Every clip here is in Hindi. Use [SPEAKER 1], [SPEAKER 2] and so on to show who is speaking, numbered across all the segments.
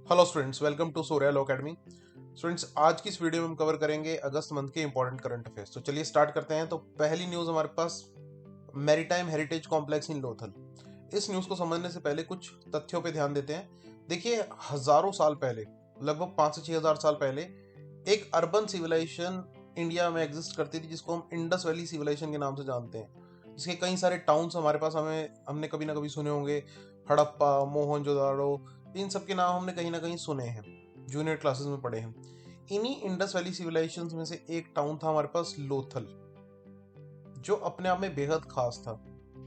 [SPEAKER 1] Hello students, welcome to Surya law academy. Students, आज की इस वीडियो में हम कवर करेंगे अगस्त मंथ के इंपॉर्टेंट करंट अफेयर्स। तो चलिए स्टार्ट करते हैं। तो पहली न्यूज़ हमारे पास maritime heritage complex in Lothal. इस न्यूज़ को समझने से पहले कुछ तथ्यों पे ध्यान देते हैं। देखिए, हजारों साल पहले, लगभग 5 से 6 हजार साल पहले, एक अर्बन सिविलाइजेशन इंडिया में एग्जिस्ट करती थी जिसको हम इंडस वैली सिविलाइजेशन के नाम से जानते हैं। जिसके कई सारे टाउन्स हमारे पास हमने कभी ना कभी सुने होंगे। हड़प्पा, मोहनजोदाड़ो, इन सब के नाम हमने कहीं ना कहीं सुने हैं, जूनियर क्लासेस में पढ़े हैं। इन्हीं इंडस वैली सिविलाइजेशन में से एक टाउन था हमारे पास, लोथल, जो अपने आप में बेहद खास था।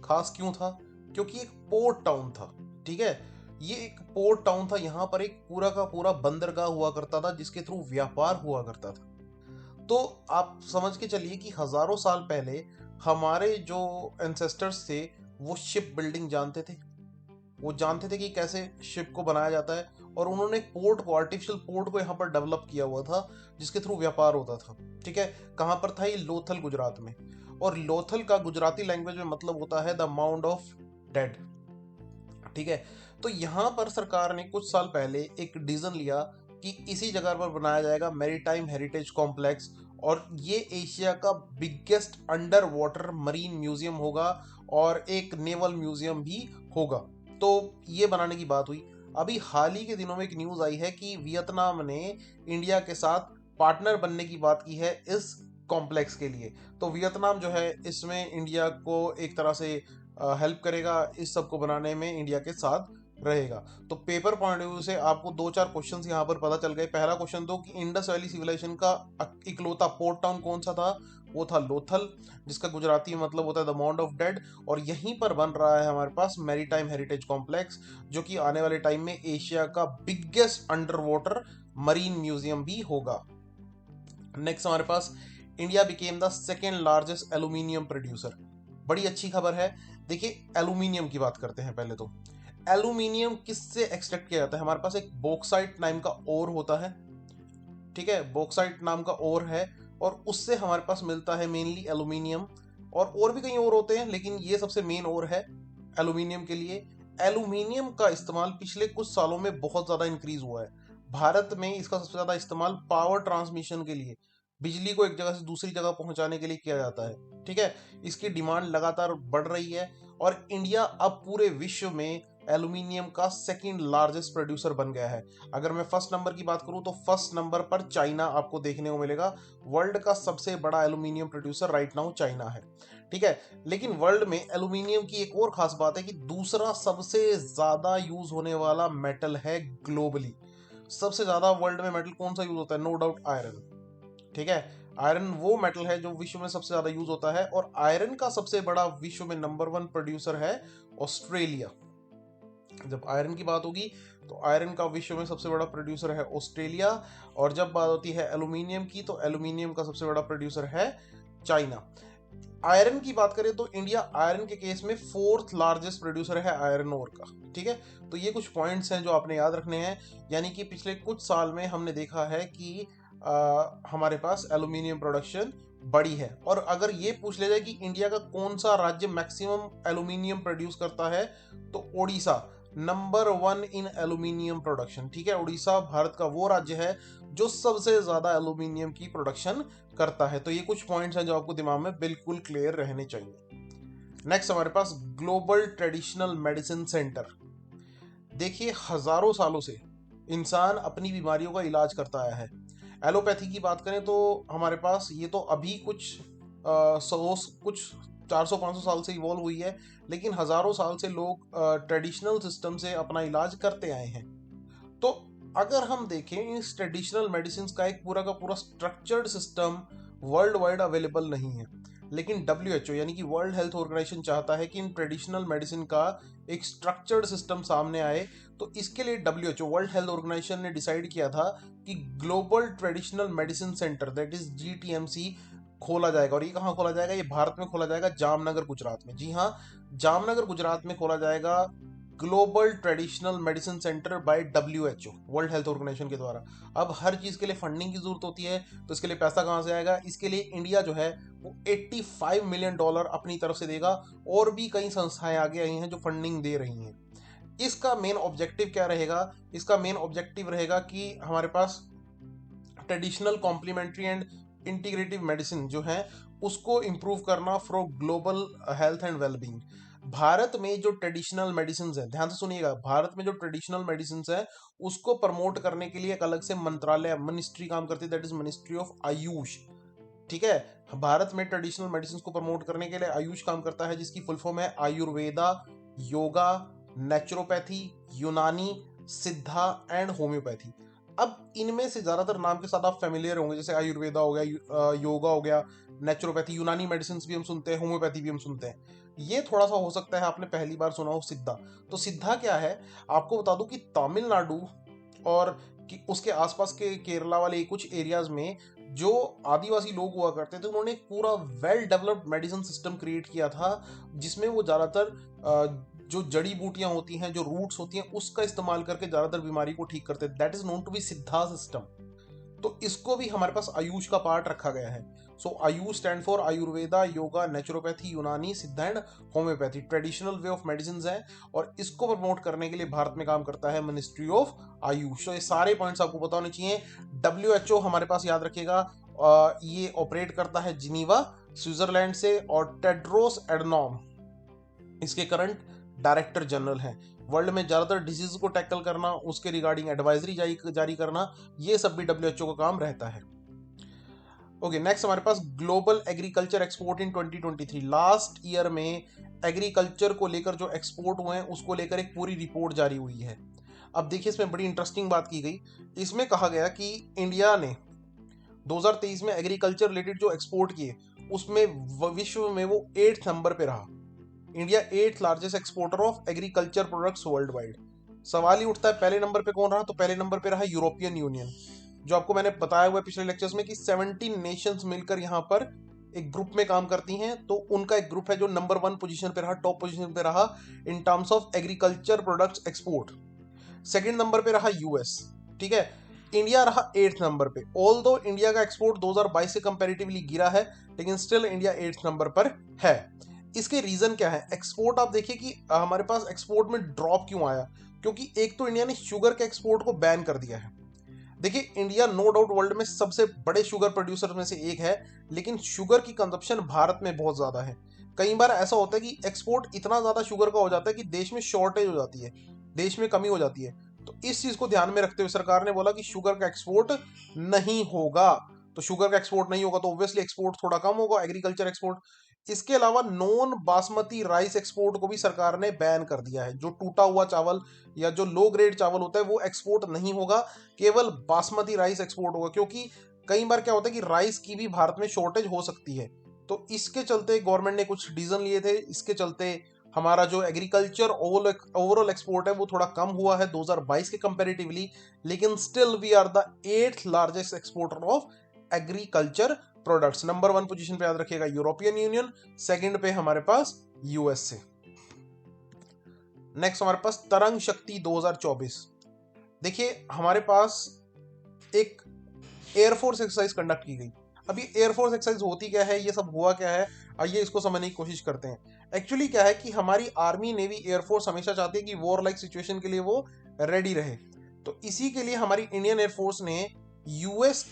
[SPEAKER 1] खास क्यों था? क्योंकि एक पोर्ट टाउन था। ठीक है, ये एक पोर्ट टाउन था। यहाँ पर एक पूरा का पूरा बंदरगाह हुआ करता था जिसके थ्रू व्यापार हुआ करता था। तो आप समझ के चलिए कि हजारों साल पहले हमारे जो एंसेस्टर्स थे वो शिप बिल्डिंग जानते थे। वो जानते थे कि कैसे शिप को बनाया जाता है, और उन्होंने एक पोर्ट को, आर्टिफिशियल पोर्ट को यहाँ पर डेवलप किया हुआ था जिसके थ्रू व्यापार होता था। ठीक है, कहाँ पर था ये? लोथल, गुजरात में। और लोथल का गुजराती लैंग्वेज में मतलब होता है द माउंड ऑफ डेड। ठीक है, तो यहाँ पर सरकार ने कुछ साल पहले एक डिसीजन लिया कि इसी जगह पर बनाया जाएगा मैरीटाइम हेरिटेज कॉम्प्लेक्स, और ये एशिया का biggest under water marine museum होगा और एक नेवल म्यूजियम भी होगा। तो ये बनाने की बात हुई। अभी हाल ही के दिनों में एक न्यूज आई है कि वियतनाम ने इंडिया के साथ पार्टनर बनने की बात की है इस कॉम्प्लेक्स के लिए। तो वियतनाम जो है इसमें इंडिया को एक तरह से हेल्प करेगा, इस सब को बनाने में इंडिया के साथ रहेगा। तो पेपर पॉइंट ऑफ व्यू से आपको दो चार क्वेश्चंस यहाँ पर पता चल गए। पहला क्वेश्चन तो कि इंडस वैली सिविलाइजेशन का इकलौता पोर्ट टाउन कौन सा था? वो था लोथल, जिसका गुजराती में मतलब होता है द माउंड ऑफ डेड। और यहीं पर बन रहा है हमारे पास मैरीटाइम हेरिटेज कॉम्प्लेक्स, जो कि आने वाले टाइम में एशिया का biggest under water marine museum भी होगा। नेक्स्ट हमारे पास, India became the second largest aluminium producer. बड़ी अच्छी खबर है। देखिए, एल्यूमिनियम की बात करते हैं पहले तो। एल्यूमिनियम किससे एक्सट्रैक्ट किया जाता है? हमारे पास एक बॉक्साइट नाम का ओर होता है। ठीक है, बॉक्साइट नाम का ओर है, और उससे हमारे पास मिलता है मेनली एल्यूमिनियम। और भी कई और होते हैं, लेकिन ये सबसे मेन ओर है एल्यूमिनियम के लिए। एल्यूमिनियम का इस्तेमाल पिछले कुछ सालों में बहुत ज्यादा इंक्रीज हुआ है। भारत में इसका सबसे ज्यादा इस्तेमाल पावर ट्रांसमिशन के लिए, बिजली को एक जगह से दूसरी जगह पहुंचाने के लिए किया जाता है। ठीक है, इसकी डिमांड लगातार बढ़ रही है, और इंडिया अब पूरे विश्व में एल्यूमिनियम का सेकंड लार्जेस्ट प्रोड्यूसर बन गया है। अगर मैं फर्स्ट नंबर की बात करूं तो फर्स्ट नंबर पर चाइना आपको देखने को मिलेगा। वर्ल्ड का सबसे बड़ा aluminium producer right now China है। ठीक है, लेकिन वर्ल्ड में एल्यूमिनियम की एक और खास बात है कि दूसरा सबसे ज्यादा यूज होने वाला मेटल है ग्लोबली। सबसे ज्यादा वर्ल्ड में मेटल कौन सा यूज होता है? No doubt iron. ठीक है, आयरन वो मेटल है जो विश्व में सबसे ज्यादा यूज होता है, और आयरन का सबसे बड़ा विश्व में नंबर वन प्रोड्यूसर है ऑस्ट्रेलिया। जब आयरन की बात होगी तो आयरन का विश्व में सबसे बड़ा प्रोड्यूसर है ऑस्ट्रेलिया। और जब बात होती है एल्यूमिनियम की तो एल्यूमिनियम का सबसे बड़ा प्रोड्यूसर है चाइना। आयरन की बात करें तो इंडिया आयरन के केस में फोर्थ लार्जेस्ट प्रोड्यूसर है आयरन ओर का। ठीक है, तो ये कुछ पॉइंट्स हैं जो आपने याद रखने हैं। यानी कि पिछले कुछ साल में हमने देखा है कि हमारे पास एल्यूमिनियम प्रोडक्शन बड़ी है। और अगर ये पूछ लिया जाए कि इंडिया का कौन सा राज्य मैक्सिमम एल्यूमिनियम प्रोड्यूस करता है, तो Odisha number one in aluminium production. ठीक है, उड़ीसा भारत का वो राज्य है जो सबसे ज्यादा एल्यूमिनियम की प्रोडक्शन करता है। तो ये कुछ पॉइंट्स हैं जो आपको दिमाग में बिल्कुल क्लियर रहने चाहिए। नेक्स्ट हमारे पास ग्लोबल ट्रेडिशनल मेडिसिन सेंटर। देखिए, हजारों सालों से इंसान अपनी बीमारियों का इलाज करता आया है। एलोपैथी की बात करें तो हमारे पास ये तो अभी कुछ 400-500 साल से इवॉल्व हुई है, लेकिन हजारों साल से लोग ट्रेडिशनल सिस्टम से अपना इलाज करते आए हैं। तो अगर हम देखें, इस ट्रेडिशनल मेडिसिन का एक पूरा का पूरा structured system world wide available नहीं है। लेकिन WHO यानी कि वर्ल्ड हेल्थ ऑर्गेनाइजेशन चाहता है कि इन ट्रेडिशनल मेडिसिन का एक स्ट्रक्चर्ड सिस्टम सामने आए। तो इसके लिए WHO वर्ल्ड हेल्थ ऑर्गेनाइजेशन ने डिसाइड किया था कि global traditional medicine centre, that is GTMC, खोला जाएगा। और ये कहाँ खोला जाएगा? ये भारत में खोला जाएगा, जामनगर गुजरात में। जी हाँ, जामनगर गुजरात में खोला जाएगा global traditional medicine centre by WHO world health organization के द्वारा। अब हर चीज के लिए फंडिंग की जरूरत होती है, तो इसके लिए पैसा कहाँ से आएगा? इसके लिए इंडिया जो है वो $85 मिलियन अपनी तरफ से देगा, और भी कई संस्थाएं आगे आई हैं जो फंडिंग दे रही हैं। इसका मेन ऑब्जेक्टिव क्या रहेगा? इसका मेन ऑब्जेक्टिव रहेगा कि हमारे पास traditional complementary and integrative medicine जो है उसको इम्प्रूव करना for global health and wellbeing. Bharat में जो ट्रेडिशनल मेडिसिन है, ध्यान से सुनिएगा, भारत में जो ट्रेडिशनल मेडिसिन है उसको प्रमोट करने के लिए एक अलग से मंत्रालय, मिनिस्ट्री काम करती है, that is ministry of Ayush. ठीक है, भारत में ट्रेडिशनल मेडिसिन को प्रमोट करने के लिए आयुष काम करता है, जिसकी फुल फॉर्म है Ayurveda, yoga, naturopathy, Unani, Siddha and homeopathy. अब इनमें से ज्यादातर नाम के साथ आप फेमिलियर होंगे, जैसे आयुर्वेदा हो गया, योगा हो गया, नेचुरोपैथी, यूनानी मेडिसिन भी हम सुनते हैं, होम्योपैथी भी हम सुनते हैं। ये थोड़ा सा हो सकता है आपने पहली बार सुना हो सिद्धा। तो सिद्धा क्या है, आपको बता दूं कि तमिलनाडु और कि उसके आसपास के केरला वाले कुछ एरियाज में जो आदिवासी लोग हुआ करते थे, उन्होंने एक पूरा well developed medicine system create किया था, जिसमें वो ज्यादातर जो जड़ी बूटियां होती हैं, जो रूट्स होती हैं, उसका इस्तेमाल करके ज्यादातर बीमारी को ठीक करते हैं। That is known to be Siddha system. तो इसको भी हमारे पास आयुष का पार्ट रखा गया है। So Ayush stand for Ayurveda, yoga, naturopathy, Unani, Siddha and homeopathy. Traditional way of medicine है और इसको प्रमोट करने के लिए भारत में काम करता है मिनिस्ट्री ऑफ आयुष। तो ये सारे पॉइंट्स आपको पता होने चाहिए। WHO हमारे पास याद रखिएगा, ये ऑपरेट करता है जिनीवा, स्विट्जरलैंड से, और टेड्रोस एडनॉम इसके करंट डायरेक्टर जनरल हैं। वर्ल्ड में ज्यादातर डिजीज को टैकल करना, उसके रिगार्डिंग एडवाइजरी जारी करना, ये सब भी WHO का काम रहता है। ओके, नेक्स्ट हमारे पास global agriculture export in 2023। Last year में एग्रीकल्चर को लेकर जो एक्सपोर्ट हुए हैं उसको लेकर एक पूरी रिपोर्ट जारी हुई है। अब देखिए, इसमें बड़ी इंटरेस्टिंग बात की गई। इसमें कहा गया कि इंडिया ने 2023 में एग्रीकल्चर रिलेटेड जो एक्सपोर्ट किए उसमें विश्व में वो 8th नंबर पे रहा। India 8th largest exporter of agriculture products world wide. सवाल ही उठता है, पहले नंबर पे कौन रहा? तो पहले नंबर पे रहा यूरोपियन यूनियन, जो आपको मैंने बताया हुआ है पिछले लेक्चर्स में कि 17 नेशंस मिलकर यहाँ पर एक ग्रुप में काम करती हैं। तो उनका एक ग्रुप है जो नंबर 1 पोजीशन पे रहा, टॉप पोजीशन पे रहा इन terms of agriculture products export. Second number पे रहा यूएस। ठीक है, इंडिया रहा 8th नंबर पे। ऑल दो इंडिया का एक्सपोर्ट 2022 से कंपैरेटिवली गिरा है, लेकिन स्टिल इंडिया 8th नंबर पर है। इसके रीजन क्या है? एक्सपोर्ट आप देखिए कि हमारे पास एक्सपोर्ट में ड्रॉप क्यों आया? क्योंकि एक तो इंडिया ने शुगर के एक्सपोर्ट को बैन कर दिया है। देखिए, इंडिया नो डाउट वर्ल्ड में सबसे बड़े शुगर प्रोड्यूसर में से एक है, लेकिन शुगर की कंजप्शन भारत में बहुत ज्यादा है। कई बार ऐसा होता है कि एक्सपोर्ट इतना ज्यादा शुगर का हो जाता है कि देश में शॉर्टेज हो जाती है, देश में कमी हो जाती है। तो इस चीज को ध्यान में रखते हुए सरकार ने बोला कि शुगर का एक्सपोर्ट नहीं होगा। तो शुगर का एक्सपोर्ट नहीं होगा तो ऑब्वियसली एक्सपोर्ट थोड़ा कम होगा, एग्रीकल्चर एक्सपोर्ट। इसके अलावा नॉन बासमती राइस एक्सपोर्ट को भी सरकार ने बैन कर दिया है। जो टूटा हुआ चावल या जो लो ग्रेड चावल होता है वो एक्सपोर्ट नहीं होगा, केवल बासमती राइस एक्सपोर्ट होगा। क्योंकि कई बार क्या होता है कि राइस की भी भारत में शॉर्टेज हो सकती है। तो इसके चलते गवर्नमेंट ने कुछ डिसीजन लिए थे। इसके चलते हमारा जो एग्रीकल्चर ओवरऑल एक्सपोर्ट है वो थोड़ा कम हुआ है 2022 के कंपैरेटिवली, लेकिन still we are the 8th largest exporter of agriculture products. Number 1 position पे याद रखिएगा यूरोपियन यूनियन, सेकंड पे हमारे पास यूएसए। नेक्स्ट हमारे पास तरंग शक्ति 2024। देखिए, हमारे पास एक एयरफोर्स एक्सरसाइज कंडक्ट की गई। अब ये एयरफोर्स एक्सरसाइज होती क्या है, ये सब हुआ क्या है, आइए इसको समझने की कोशिश करते हैं। एक्चुअली क्या है कि हमारी आर्मी, नेवी, एयरफोर्स हमेशा चाहती है कि वॉर लाइक सिचुएशन के लिए वो रेडी रहे। तो इसी के लिए हमारी इंडियन एयरफोर्स ने यूएस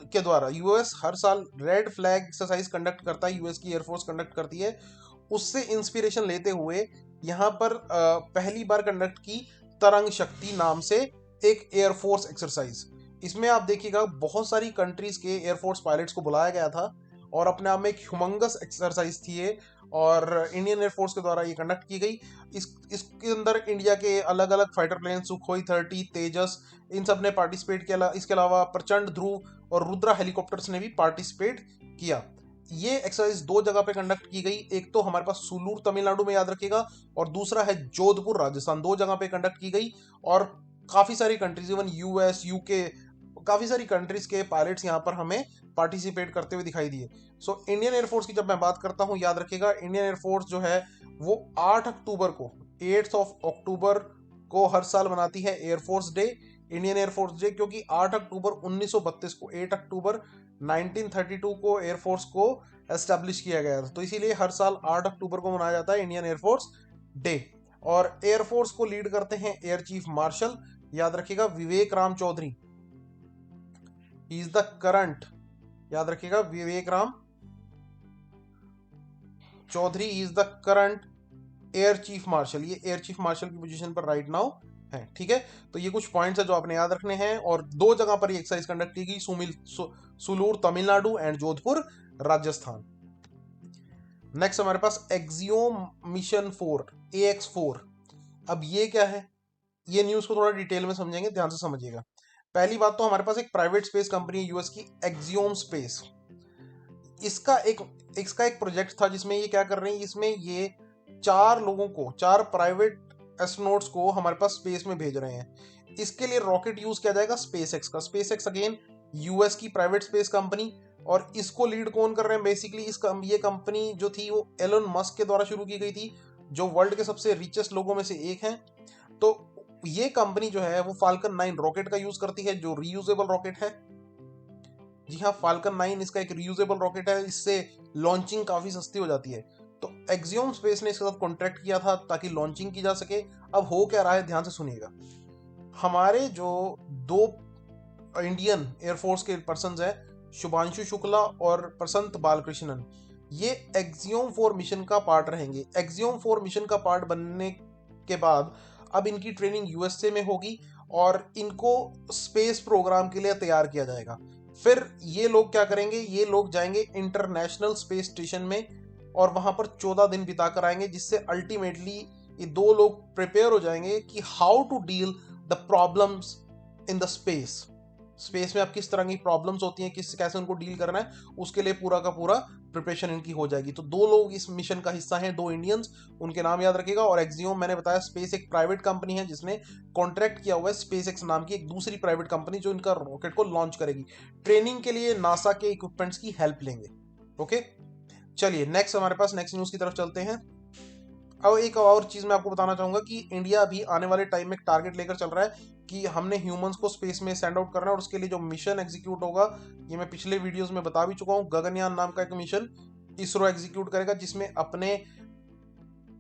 [SPEAKER 1] के द्वारा, यूएस हर साल रेड फ्लैग एक्सरसाइज कंडक्ट करता है, यूएस की एयरफोर्स कंडक्ट करती है, उससे इंस्पिरेशन लेते हुए यहाँ पर पहली बार कंडक्ट की तरंग शक्ति नाम से एक एयरफोर्स एक्सरसाइज। इसमें आप देखिएगा बहुत सारी कंट्रीज के एयरफोर्स पायलट्स को बुलाया गया था और अपने आप में एक ह्यूमंगस एक्सरसाइज थी ये, और इंडियन एयरफोर्स के द्वारा ये कंडक्ट की गई। इसके अंदर इंडिया के अलग अलग फाइटर प्लेन, सुखोई 30, तेजस, इन सब ने पार्टिसिपेट किया। इसके अलावा प्रचंड, ध्रुव और रुद्रा हेलीकॉप्टर्स ने भी पार्टिसिपेट किया। ये एक्सरसाइज 2 जगह पे कंडक्ट की गई, एक तो हमारे पास सुलूर तमिलनाडु में याद रखिएगा, और दूसरा है जोधपुर राजस्थान। 2 जगह पे कंडक्ट की गई और काफी सारी कंट्रीज, इवन यूएस, यूके, काफी सारी कंट्रीज के पायलट्स यहाँ पर हमें पार्टिसिपेट करते हुए दिखाई दिए। सो इंडियन एयरफोर्स की जब मैं बात करता हूँ, याद रखिएगा इंडियन एयरफोर्स जो है वो 8 अक्टूबर को, 8th ऑफ अक्टूबर को हर साल मनाती है air force day, Indian air force day. क्योंकि 8 अक्टूबर 1932 को, 8 अक्टूबर 1932 को एयरफोर्स को एस्टेब्लिश किया गया था। तो इसीलिए हर साल 8 अक्टूबर को मनाया जाता है इंडियन एयरफोर्स डे। और एयरफोर्स को लीड करते हैं एयर चीफ मार्शल, याद रखिएगा, Vivek Ram Chaudhari. Is the current, याद रखिएगा, Vivek Ram Chaudhari is the current air chief marshal. ये एयर चीफ मार्शल की पोजीशन पर राइट नाउ है। ठीक है, तो ये कुछ पॉइंट्स है जो आपने याद रखने हैं। और 2 जगह पर ये एक्सरसाइज कंडक्ट की गई, सुलूर तमिलनाडु एंड जोधपुर राजस्थान। नेक्स्ट हमारे पास एक्सियोम मिशन 4 AX4। अब ये क्या है, ये न्यूज को थोड़ा डिटेल में समझेंगे, ध्यान से समझिएगा। पहली बात तो हमारे पास एक प्राइवेट स्पेस कंपनी है यूएस की, एक्सियोम स्पेस। इसका एक प्रोजेक्ट था जिसमें ये क्या कर रहे हैं, इसमें ये 4 लोगों को, 4 प्राइवेट एस्ट्रोनॉट्स को हमारे पास स्पेस में भेज रहे हैं। इसके लिए रॉकेट यूज किया जाएगा स्पेसएक्स का। स्पेसएक्स अगेन यूएस की प्राइवेट स्पेस कंपनी, और इसको लीड कौन कर रहे हैं, बेसिकली ये कंपनी जो थी वो एलन मस्क के द्वारा शुरू की गई थी, जो वर्ल्ड के सबसे रिचेस्ट लोगों में से एक हैं। तो ये कंपनी जो है वो फाल्कन 9 रॉकेट का यूज करती है, जो रीयूजेबल रॉकेट है। जी हाँ, फाल्कन 9 इसका एक रीयूजेबल रॉकेट है, इससे लॉन्चिंग काफी सस्ती हो जाती है। तो एक्सियोम स्पेस ने इसके साथ कॉन्ट्रैक्ट किया था ताकि लॉन्चिंग की जा सके। अब हो क्या रहा है, ध्यान से सुनिएगा। हमारे जो 2 इंडियन एयरफोर्स के पर्सन हैं, शुभांशु शुक्ला और प्रसंत बालकृष्णन, ये एक्सियोम 4 मिशन का पार्ट रहेंगे। एक्सियोम 4 मिशन का पार्ट बनने के बाद अब इनकी ट्रेनिंग यूएसए में होगी और इनको स्पेस प्रोग्राम के लिए तैयार किया जाएगा। फिर ये लोग क्या करेंगे, ये लोग जाएंगे इंटरनेशनल स्पेस स्टेशन में और वहां पर 14 दिन बिता कर आएंगे, जिससे अल्टीमेटली ये 2 लोग प्रिपेयर हो जाएंगे कि how to deal the problems in the space में अब किस तरह की प्रॉब्लम्स होती हैं, कैसे उनको डील करना है, उसके लिए पूरा का पूरा प्रिपरेशन इनकी हो जाएगी। तो 2 लोग इस मिशन का हिस्सा हैं, 2 इंडियंस, उनके नाम याद रखिएगा। और एक्सियोम मैंने बताया स्पेस एक प्राइवेट कंपनी है जिसने कॉन्ट्रैक्ट किया हुआ है स्पेस एक्स नाम की एक दूसरी प्राइवेट कंपनी, जो इनका रॉकेट को लॉन्च करेगी। ट्रेनिंग के लिए नासा के इक्विपमेंट्स की हेल्प लेंगे। ओके, चलिए नेक्स्ट हमारे पास नेक्स्ट न्यूज की तरफ चलते हैं। अब एक और चीज मैं आपको बताना चाहूंगा कि इंडिया अभी आने वाले टाइम में एक टारगेट लेकर चल रहा है कि हमने ह्यूमंस को स्पेस में सेंड आउट करना है, और उसके लिए जो मिशन एग्जीक्यूट होगा, ये मैं पिछले वीडियोस में बता भी चुका हूँ। गगनयान नाम का एक मिशन इसरो एग्जीक्यूट करेगा, जिसमें अपने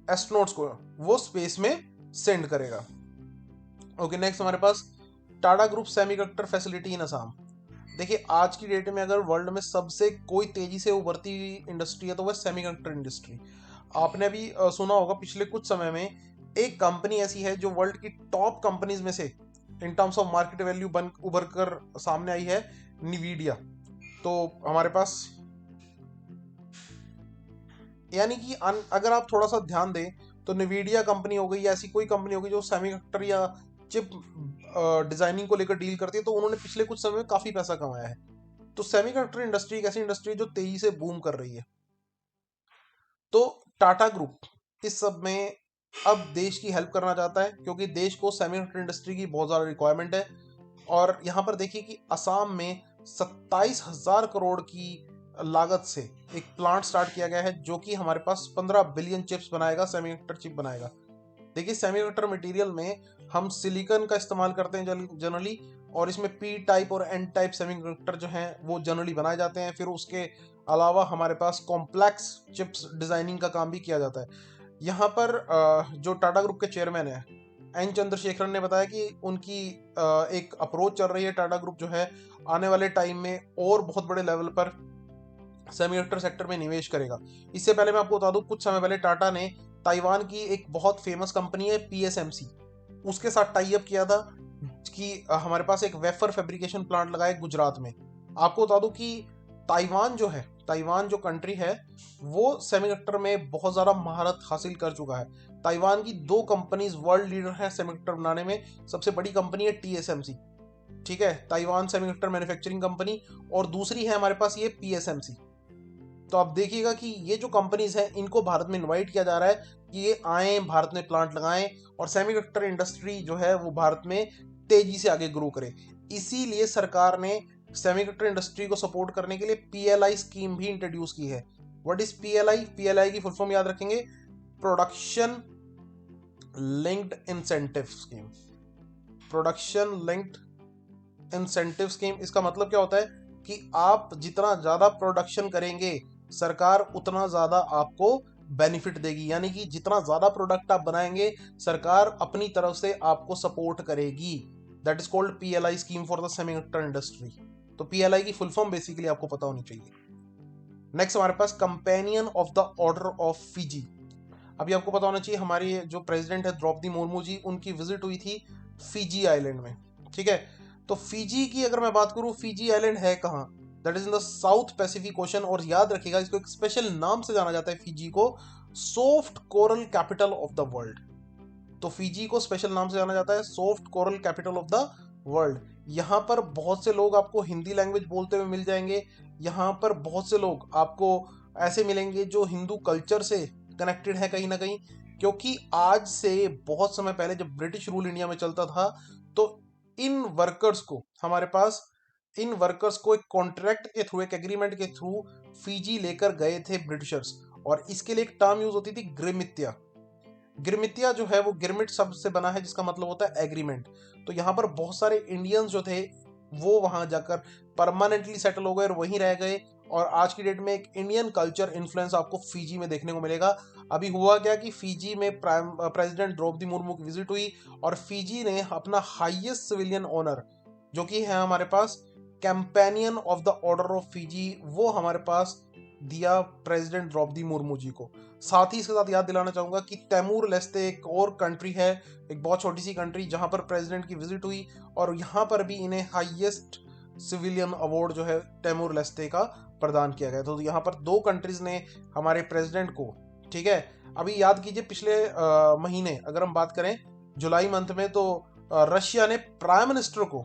[SPEAKER 1] एस्ट्रोनॉट्स को वो स्पेस में सेंड करेगा। ओके, नेक्स्ट हमारे पास Tata group semiconductor facility in Assam. देखिए, आज की डेट में अगर वर्ल्ड में सबसे कोई तेजी से उभरती इंडस्ट्री है तो वह सेमीकंडक्टर इंडस्ट्री। आपने अभी सुना होगा पिछले कुछ समय में एक कंपनी ऐसी है जो वर्ल्ड की टॉप कंपनीज में से इन टर्म्स ऑफ मार्केट वैल्यू बन उभर कर सामने आई है, निवीडिया। तो हमारे पास यानी कि अगर आप थोड़ा सा ध्यान दें तो निवीडिया कंपनी हो गई या ऐसी कोई कंपनी होगी जो सेमीकंडक्टर या चिप डिजाइनिंग को लेकर डील करती है, तो उन्होंने पिछले कुछ समय में काफी पैसा कमाया है। तो सेमीकंडक्टर इंडस्ट्री एक ऐसी इंडस्ट्री है जो तेजी से बूम कर रही है। तो टाटा ग्रुप इस सब में अब देश की हेल्प करना चाहता है, क्योंकि देश को सेमीकंडक्टर इंडस्ट्री की बहुत ज़्यादा रिक्वायरमेंट है। और यहाँ पर देखिए कि असम में 27,000 करोड़ की लागत से एक प्लांट स्टार्ट किया गया है, जो कि हमारे पास 15 बिलियन चिप्स बनाएगा, सेमीकंडक्टर चिप बनाएगा। देखिए, सेमीकंडक्टर मटेरियल में हम सिलिकॉन का इस्तेमाल करते हैं जनरली, और इसमें पी टाइप और एन टाइप सेमीकंडक्टर जो हैं वो जनरली बनाए जाते हैं। फिर उसके अलावा हमारे पास कॉम्प्लेक्स चिप्स डिजाइनिंग का काम भी किया जाता है। यहाँ पर जो टाटा ग्रुप के चेयरमैन है एन चंद्रशेखरन ने बताया कि उनकी एक अप्रोच चल रही है, टाटा ग्रुप जो है आने वाले टाइम में और बहुत बड़े लेवल पर सेमीकंडक्टर सेक्टर में निवेश करेगा। इससे पहले मैं आपको बता दूं, कुछ समय पहले टाटा ने ताइवान की एक बहुत फेमस कंपनी है PSMC, उसके साथ टाई अप किया था कि हमारे पास एक वेफर फैब्रिकेशन प्लांट लगाए गुजरात में। आपको बता दूं कि ताइवान जो कंट्री है वो सेमीकंडक्टर में बहुत ज़्यादा महारत हासिल कर चुका है। ताइवान की 2 कंपनीज वर्ल्ड लीडर है सेमीकंडक्टर बनाने में। सबसे बड़ी कंपनी है TSMC, ठीक है, ताइवान सेमीकंडक्टर मैन्युफैक्चरिंग कंपनी, और दूसरी है हमारे पास ये PSMC। तो आप देखिएगा कि ये जो कंपनीज हैं इनको भारत में इनवाइट किया जा रहा है कि ये आए, भारत में प्लांट लगाएं, और सेमीकंडक्टर इंडस्ट्री जो है वो भारत में तेजी से आगे ग्रो करे। इसीलिए सरकार ने सेमीकंडक्टर इंडस्ट्री को सपोर्ट करने के लिए PLI स्कीम भी इंट्रोड्यूस की है। व्हाट इज PLI की फुल फॉर्म याद रखेंगे, production linked incentive scheme. Production linked incentive scheme, इसका मतलब क्या होता है कि आप जितना ज्यादा प्रोडक्शन करेंगे सरकार उतना ज्यादा आपको बेनिफिट देगी, यानी कि जितना ज्यादा प्रोडक्ट आप बनाएंगे सरकार अपनी तरफ से आपको सपोर्ट करेगी। That is called PLI, scheme for the semiconductor industry. तो पीएलआई की फुल फॉर्म बेसिकली आपको पता होनी चाहिए। नेक्स्ट हमारे पास companion of the order of Fiji. अभी आपको पता होना चाहिए हमारी जो प्रेसिडेंट है द्रौपदी मुर्मू जी, उनकी विजिट हुई थी फिजी आइलैंड में। ठीक है, तो फिजी की अगर मैं बात करूं, फिजी आइलैंड है कहाँ? That is in the south Pacific ocean. और याद रखिएगा इसको एक स्पेशल नाम से जाना जाता है फिजी को, soft coral capital of the world. तो फिजी को स्पेशल नाम से जाना जाता है soft coral capital of the world. यहाँ पर बहुत से लोग आपको हिंदी लैंग्वेज बोलते हुए मिल जाएंगे। यहाँ पर बहुत से लोग आपको ऐसे मिलेंगे जो हिंदू कल्चर से कनेक्टेड है कहीं ना कहीं, क्योंकि आज से बहुत समय पहले जब ब्रिटिश रूल इंडिया में चलता था तो इन वर्कर्स को हमारे पास इन वर्कर्स को एक कॉन्ट्रैक्ट के थ्रू, एक एग्रीमेंट के थ्रू फिजी लेकर गए थे ब्रिटिशर्स। और इसके लिए एक टर्म यूज होती थी गिरमित्या। गिरमितिया जो है वो गिरमिट शब्द से बना है जिसका मतलब होता है एग्रीमेंट। तो यहाँ पर बहुत सारे इंडियंस जो थे वो वहां जाकर परमानेंटली सेटल हो गए और वहीं रह गए। और आज की डेट में एक इंडियन कल्चर इन्फ्लुएंस आपको फिजी में देखने को मिलेगा। अभी हुआ क्या कि फिजी में प्रेसिडेंट द्रौपदी मुर्मू की विजिट हुई और फिजी ने अपना हाईएस्ट सिविलियन ऑनर जो कि है हमारे पास companion of the order of Fiji, वो हमारे पास दिया प्रेसिडेंट द्रौपदी मुर्मू जी को। साथ ही इसके साथ याद दिलाना चाहूंगा कि तैमूर लेस्ते एक और कंट्री है, एक बहुत छोटी सी कंट्री जहां पर प्रेसिडेंट की विजिट हुई और यहाँ पर भी इन्हें हाईएस्ट सिविलियन अवार्ड जो है तैमूर लेस्ते का प्रदान किया गया। तो यहाँ पर दो कंट्रीज ने हमारे प्रेसिडेंट को, ठीक है, अभी याद कीजिए पिछले महीने अगर हम बात करें जुलाई मंथ में, तो रशिया ने प्राइम मिनिस्टर को,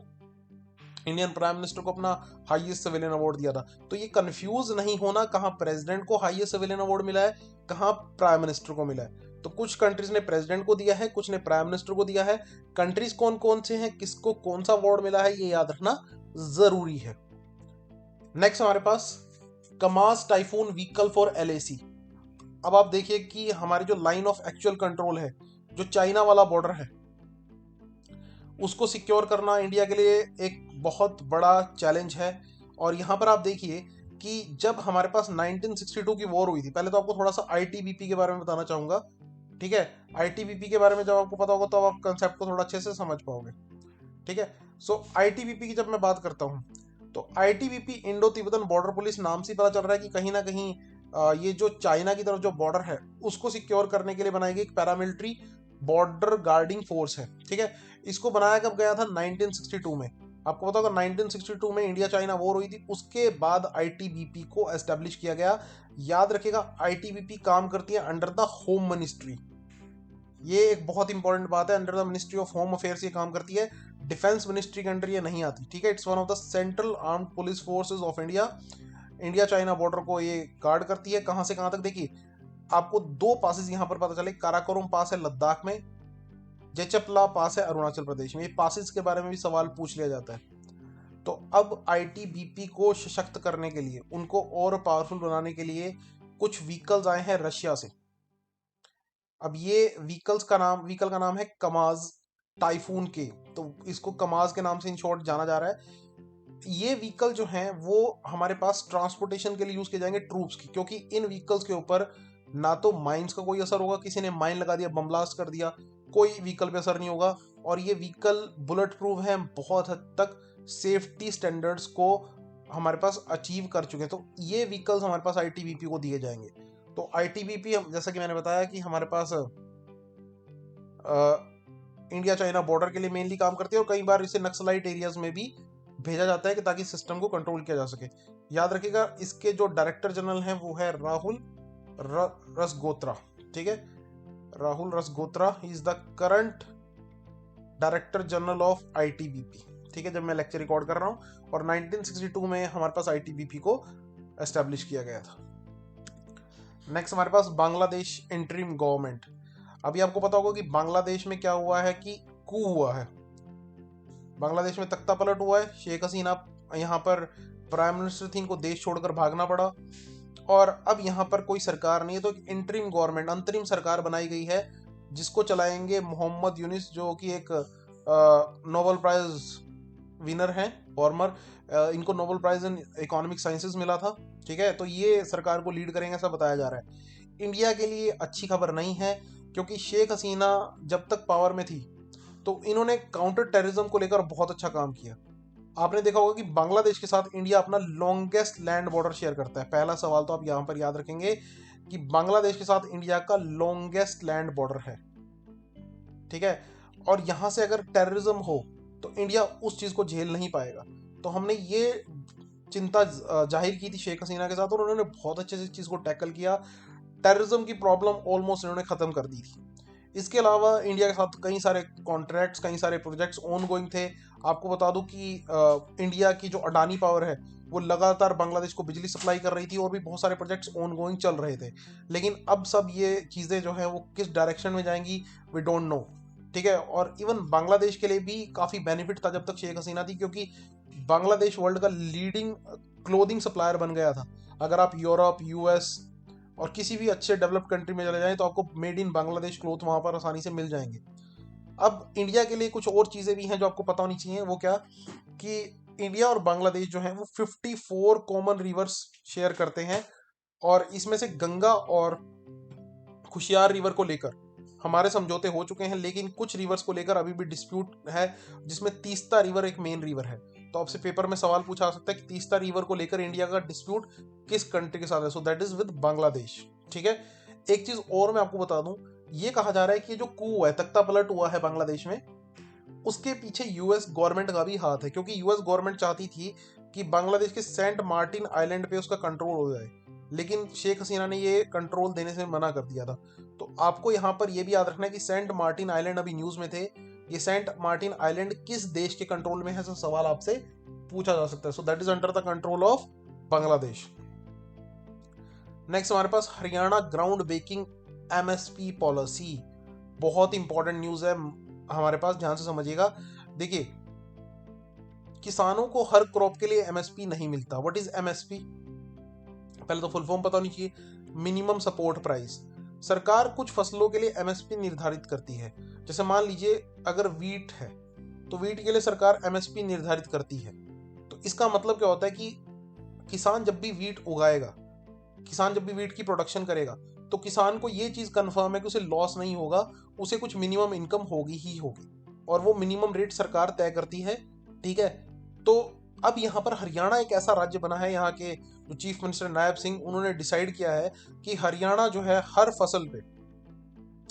[SPEAKER 1] इंडियन प्राइम मिनिस्टर को अपना हाईएस्ट सिविलियन अवार्ड दिया था। तो ये कंफ्यूज नहीं होना, कहाँ प्रेसिडेंट को हाईएस्ट सिविलियन अवार्ड मिला है, कहाँ प्राइम मिनिस्टर को मिला है। तो कुछ कंट्रीज ने प्रेसिडेंट को दिया है, कुछ ने प्राइम मिनिस्टर को दिया है। कंट्रीज कौन कौन से हैं, किसको कौन सा अवार्ड मिला है, ये याद रखना जरूरी है। नेक्स्ट हमारे पास कमास टाइफून व्हीकल फॉर एलएसी। अब आप देखिए कि हमारी जो लाइन ऑफ एक्चुअल कंट्रोल है, जो चाइना वाला बॉर्डर है, उसको सिक्योर करना इंडिया के लिए एक बहुत बड़ा चैलेंज है। और यहाँ पर आप देखिए कि जब हमारे पास 1962 की वॉर हुई थी, पहले तो आपको थोड़ा सा आईटीबीपी के बारे में बताना चाहूंगा। ठीक है, आईटीबीपी के बारे में जब आपको पता होगा तो आप कंसेप्ट को थोड़ा अच्छे से समझ पाओगे। ठीक है, सो आईटीबीपी की जब मैं बात करता हूँ तो ITBP Indo Tibetan border police नाम से पता चल रहा है कि कहीं ना कहीं ये जो चाइना की तरफ जो बॉर्डर है उसको सिक्योर करने के लिए बनाई गई एक पैरामिलिट्री बॉर्डर गार्डिंग फोर्स है। ठीक है, इसको बनाया कब गया था? 1962 में। आपको पता होगा 1962 में इंडिया चाइना वॉर हुई थी, उसके बाद आईटीबीपी को एस्टेब्लिश किया गया। याद रखिएगा आईटीबीपी काम करती है अंडर द होम मिनिस्ट्री। ये एक बहुत इंपॉर्टेंट बात है, under the ministry of home affairs ये काम करती है, डिफेंस मिनिस्ट्री के अंडर ये नहीं आती। ठीक है, it's one of the central armed police forces of India. India China border को ये गार्ड करती है। कहां से कहां तक? देखिए आपको दो पासेस यहां पर पता चले, काराकोरम पास है लद्दाख में, जेचपला पास है अरुणाचल प्रदेश में। ये पासेस के बारे में भी सवाल पूछ लिया जाता है। तो अब आईटीबीपी को सशक्त करने के लिए, उनको और पावरफुल बनाने के लिए कुछ व्हीकल्स आए हैं रशिया से। अब ये व्हीकल का नाम है कमाज टाइफून के, तो इसको कमाज के नाम से इन शॉर्ट जाना जा रहा है। ये व्हीकल जो हैं वो हमारे पास ट्रांसपोर्टेशन के लिए यूज किए जाएंगे ट्रूप्स की, क्योंकि इन व्हीकल्स के ऊपर ना तो माइंस का कोई असर होगा, किसी ने माइन लगा दिया, बम ब्लास्ट कर दिया, कोई व्हीकल पे असर नहीं होगा। और ये व्हीकल बुलेट प्रूफ है, बहुत हद तक सेफ्टी स्टैंडर्ड्स को हमारे पास अचीव कर चुके हैं। तो ये व्हीकल्स हमारे पास आईटीबीपी को दिए जाएंगे। तो आईटीबीपी जैसा कि मैंने बताया कि हमारे पास इंडिया चाइना बॉर्डर के लिए मेनली काम करती है और कई बार इसे नक्सलाइट एरियाज में भी भेजा जाता है कि ताकि सिस्टम को कंट्रोल किया जा सके। याद रखिएगा इसके जो डायरेक्टर जनरल हैं वो है राहुल रसगोत्रा। ठीक है, Rahul Rasgotra is the current director general of ITBP. ठीक है, जब मैं लेक्चर रिकॉर्ड कर रहा हूं, और 1962 में हमारे पास आईटीबीपी को एस्टेब्लिश किया गया था। नेक्स्ट हमारे पास बांग्लादेश इंटरिम गवर्नमेंट। अभी आपको पता होगा कि बांग्लादेश में क्या हुआ है कि कू हुआ है, बांग्लादेश में तख्ता पलट हुआ है। शेख हसीना यहाँ पर प्राइम मिनिस्टर थी, इनको देश छोड़कर भागना पड़ा और अब यहाँ पर कोई सरकार नहीं है, तो एक इंटरिम गवर्नमेंट, अंतरिम सरकार बनाई गई है जिसको चलाएंगे मोहम्मद यूनिस, जो कि एक नोबेल प्राइज विनर हैं, फॉर्मर। इनको Nobel prize in economic sciences मिला था। ठीक है, तो ये सरकार को लीड करेंगे ऐसा बताया जा रहा है। इंडिया के लिए अच्छी खबर नहीं है, क्योंकि शेख हसीना जब तक पावर में थी तो इन्होंने काउंटर टेररिज्म को लेकर बहुत अच्छा काम किया। आपने देखा होगा कि बांग्लादेश के साथ इंडिया अपना लॉन्गेस्ट लैंड बॉर्डर शेयर करता है। पहला सवाल तो आप यहां पर याद रखेंगे कि बांग्लादेश के साथ इंडिया का लॉन्गेस्ट लैंड बॉर्डर है, ठीक है। और यहां से अगर टेररिज्म हो तो इंडिया उस चीज को झेल नहीं पाएगा। तो हमने ये चिंता जाहिर की थी शेख हसीना के साथ, और उन्होंने बहुत अच्छे से इस चीज को टैकल किया। टेररिज्म की प्रॉब्लम ऑलमोस्ट इन्होंने खत्म कर दी थी। इसके अलावा इंडिया के साथ कई सारे कॉन्ट्रैक्ट्स, कई सारे प्रोजेक्ट्स ऑन गोइंग थे। आपको बता दूं कि इंडिया की जो अडानी पावर है वो लगातार बांग्लादेश को बिजली सप्लाई कर रही थी, और भी बहुत सारे प्रोजेक्ट्स ऑन गोइंग चल रहे थे। लेकिन अब सब ये चीज़ें जो है वो किस डायरेक्शन में जाएंगी वी डोंट नो, ठीक है। और इवन बांग्लादेश के लिए भी काफ़ी बेनिफिट था जब तक शेख हसीना थी, क्योंकि बांग्लादेश वर्ल्ड का लीडिंग क्लोथिंग सप्लायर बन गया था। अगर आप यूरोप, यूएस और किसी भी अच्छे डेवलप्ड कंट्री में चले जाएं तो आपको मेड इन बांग्लादेश क्लोथ वहां पर आसानी से मिल जाएंगे। अब इंडिया के लिए कुछ और चीजें भी हैं जो आपको पता होनी चाहिए। वो क्या कि इंडिया और बांग्लादेश जो है वो 54 कॉमन रिवर्स शेयर करते हैं, और इसमें से गंगा और खुशियार रिवर को लेकर हमारे समझौते हो चुके हैं, लेकिन कुछ रिवर्स को लेकर अभी भी डिस्प्यूट है, जिसमें तीस्ता रिवर एक मेन रिवर है। तो आपसे पेपर में सवाल पूछा जा सकता है कि तीस्ता रिवर को लेकर इंडिया का डिस्प्यूट किस कंट्री के साथ है। So that is with Bangladesh, ठीक है। एक चीज और मैं आपको बता दूं, ये कहा जा रहा है कि जो कू है, तख्ता पलट हुआ है बांग्लादेश में, उसके पीछे यूएस गवर्नमेंट का भी हाथ है, क्योंकि यूएस गवर्नमेंट चाहती थी कि बांग्लादेश के सेंट मार्टिन आइलैंड पे उसका कंट्रोल हो जाए, लेकिन शेख हसीना ने ये कंट्रोल देने से मना कर दिया था। तो आपको यहाँ पर यह भी याद रखना है कि सेंट मार्टिन आइलैंड अभी न्यूज में थे। ये सेंट मार्टिन आइलैंड किस देश के कंट्रोल में है, ऐसा सवाल आपसे पूछा जा सकता है। So that is under the control of Bangladesh. Next हमारे पास Haryana ground breaking MSP policy, बहुत इंपॉर्टेंट न्यूज है हमारे पास, ध्यान से समझिएगा। देखिए, किसानों को हर क्रॉप के लिए एमएसपी नहीं मिलता। What is MSP? पहले तो फुल फॉर्म पता होनी चाहिए, मिनिमम सपोर्ट प्राइस। सरकार कुछ फसलों के लिए एमएसपी निर्धारित करती है। जैसे मान लीजिए अगर वीट है तो वीट के लिए सरकार एमएसपी निर्धारित करती है। तो इसका मतलब क्या होता है कि किसान जब भी वीट उगाएगा, किसान जब भी वीट की प्रोडक्शन करेगा, तो किसान को ये चीज कंफर्म है कि उसे लॉस नहीं होगा, उसे कुछ मिनिमम इनकम होगी ही होगी, और वो मिनिमम रेट सरकार तय करती है, ठीक है। तो अब यहाँ पर हरियाणा एक ऐसा राज्य बना है, यहाँ के जो चीफ मिनिस्टर नायब सिंह, उन्होंने डिसाइड किया है कि हरियाणा जो है हर फसल पे,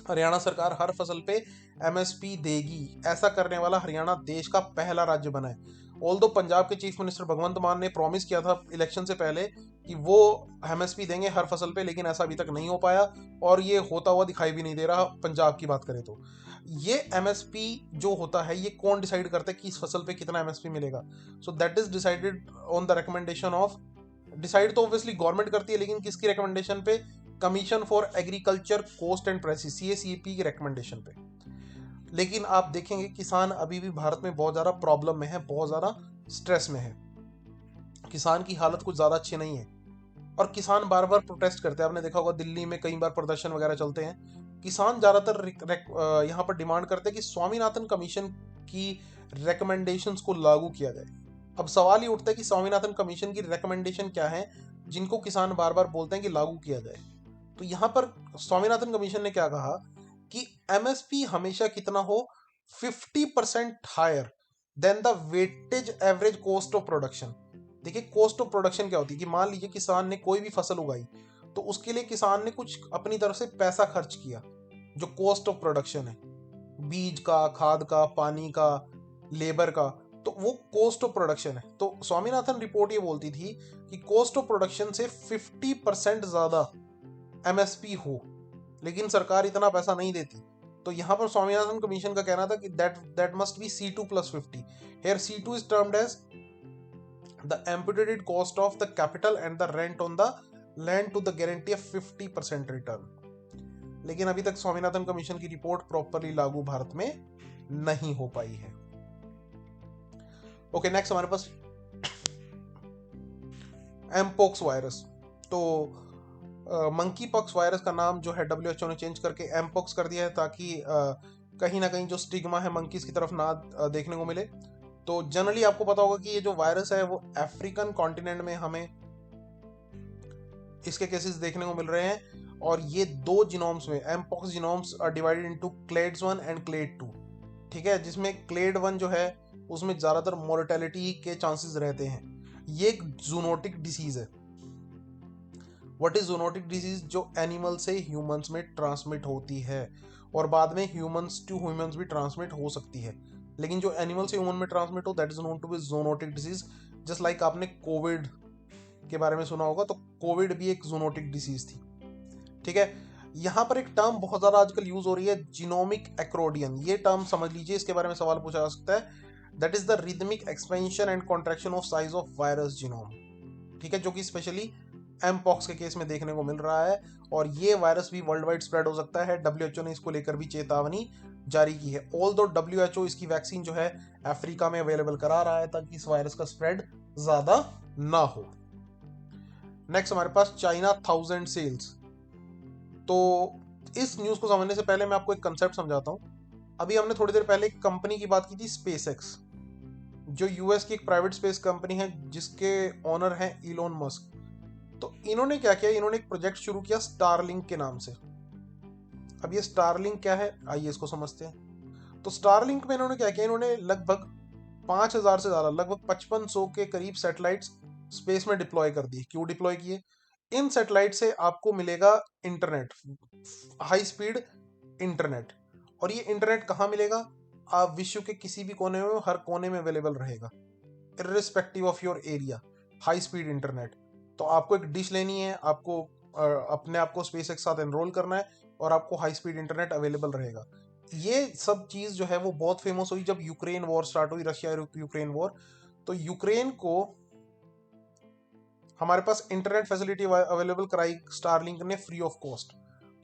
[SPEAKER 1] हरियाणा सरकार हर फसल पे एमएसपी देगी। ऐसा करने वाला हरियाणा देश का पहला राज्य बना है। ऑल्दो पंजाब के चीफ मिनिस्टर भगवंत मान ने प्रॉमिस किया था इलेक्शन से पहले कि वो एमएसपी देंगे हर फसल पे, लेकिन ऐसा अभी तक नहीं हो पाया, और ये होता हुआ दिखाई भी नहीं दे रहा। पंजाब की बात करें तो ये एमएसपी जो होता है, ये कौन डिसाइड करता है कि इस फसल पे कितना एमएसपी मिलेगा? सो that is decided on the recommendation of, decide तो ऑब्वियसली गवर्नमेंट करती है, लेकिन किसकी रिकमेंडेशन पे? Commission for agriculture cost and prices, CACP की रिकमेंडेशन पे। लेकिन आप देखेंगे किसान अभी भी भारत में बहुत ज़्यादा प्रॉब्लम में है, बहुत ज़्यादा स्ट्रेस में है। किसान की हालत कुछ ज़्यादा अच्छी नहीं है, और किसान बार बार प्रोटेस्ट करते हैं। आपने देखा होगा दिल्ली में कई बार प्रदर्शन वगैरह चलते हैं। किसान ज़्यादातर यहाँ पर डिमांड करते हैं कि स्वामीनाथन कमीशन की रिकमेंडेशंस को लागू किया जाए। अब सवाल ये उठता है कि स्वामीनाथन कमीशन की रिकमेंडेशन क्या है जिनको किसान बार बार बोलते हैं कि लागू किया जाए? तो यहाँ पर स्वामीनाथन कमीशन ने क्या कहा कि एमएसपी हमेशा कितना हो, 50% higher than the weightage average cost of production. देखिए, कॉस्ट ऑफ प्रोडक्शन क्या होती है कि मान लीजिए किसान ने कोई भी फसल उगाई, तो उसके लिए किसान ने कुछ अपनी तरफ से पैसा खर्च किया, जो कॉस्ट ऑफ प्रोडक्शन है, बीज का, खाद का, पानी का, लेबर का, तो वो कॉस्ट ऑफ प्रोडक्शन है। तो स्वामीनाथन रिपोर्ट ये बोलती थी कि कॉस्ट ऑफ प्रोडक्शन से 50% ज्यादा एमएसपी हो, लेकिन सरकार इतना पैसा नहीं देती। तो यहाँ पर स्वामीनाथन कमीशन का कहना था कि that must be C2 + 50। Here C2 is termed as the imputed cost of the capital and the rent on the land to the guarantee of 50% return। लेकिन अभी तक स्वामीनाथन कमीशन की रिपोर्ट प्रॉपरली लागू भारत में नहीं हो पाई है। ओके, नेक्स्ट हमारे पास एमपोक्स वायरस। तो मंकी पॉक्स वायरस का नाम जो है WHO ने चेंज करके एमपोक्स कर दिया है, ताकि कहीं ना कहीं जो स्टिग्मा है मंकीज की तरफ ना देखने को मिले। तो जनरली आपको पता होगा कि ये जो वायरस है वो अफ्रीकन कॉन्टिनेंट में हमें इसके केसेस देखने को मिल रहे हैं, और ये दो जीनोम्स में mpox genomes are divided into clades 1 and clade 2, ठीक है, जिसमें क्लेड 1 जो है उसमें ज़्यादातर मोर्टेलिटी के चांसेस रहते हैं। ये एक जूनोटिक डिसीज है। What is zoonotic disease? जो एनिमल से ह्यूमंस में ट्रांसमिट होती है और बाद में ह्यूमंस टू ह्यूमंस भी ट्रांसमिट हो सकती है, लेकिन जो एनिमल से ह्यूमन में ट्रांसमिट हो that is known to be zoonotic disease. Just like आपने कोविड के बारे में सुना होगा, तो कोविड भी एक जूनोटिक डिसीज थी, ठीक है। यहाँ पर एक टर्म बहुत ज्यादा आजकल यूज हो रही है, जीनोमिक एक्रोडियन। ये टर्म समझ लीजिए, इसके बारे में सवाल पूछा जा सकता है। That is the rhythmic expansion and contraction of size of virus genome, ठीक है, जो कि स्पेशली एमपॉक्स के केस में देखने को मिल रहा है। और ये वायरस भी वर्ल्ड वाइड स्प्रेड हो सकता है। डब्ल्यूएचओ ने इसको लेकर भी चेतावनी जारी की है। ऑल दो डब्ल्यूएचओ इसकी वैक्सीन जो है अफ्रीका में अवेलेबल करा रहा है ताकि इस वायरस का स्प्रेड ज्यादा ना हो। नेक्स्ट हमारे पास चाइना 1000 सेल्स। तो इस न्यूज को समझने से पहले मैं आपको एक कंसेप्ट समझाता हूं। अभी हमने थोड़ी देर पहले एक कंपनी की बात की थी, स्पेसएक्स, जो यूएस की एक प्राइवेट स्पेस कंपनी है जिसके ओनर हैं इलोन मस्क। तो इन्होंने क्या किया, इन्होंने एक प्रोजेक्ट शुरू किया स्टारलिंक के नाम से। अब ये स्टारलिंक क्या है, आइए इसको समझते हैं। तो स्टारलिंक में इन्होंने क्या किया, इन्होंने लगभग 5000 से ज्यादा, लगभग 5500 के करीब सैटेलाइट्स स्पेस में डिप्लॉय कर दिए। क्यों डिप्लॉय किए? इन सैटेलाइट से आपको मिलेगा इंटरनेट, हाई स्पीड इंटरनेट। और ये इंटरनेट कहाँ मिलेगा? आप विश्व के किसी भी कोने में, हर कोने में अवेलेबल रहेगा, irrespective of your area, high speed internet. तो आपको एक डिश लेनी है, आपको अपने आप को स्पेस के साथ एनरोल करना है और आपको हाई स्पीड इंटरनेट अवेलेबल रहेगा। ये सब चीज जो है वो बहुत फेमस हुई जब यूक्रेन वॉर स्टार्ट हुई, रशिया यूक्रेन वॉर। तो यूक्रेन को हमारे पास इंटरनेट फैसिलिटी अवेलेबल कराई स्टारलिंक ने फ्री ऑफ कॉस्ट।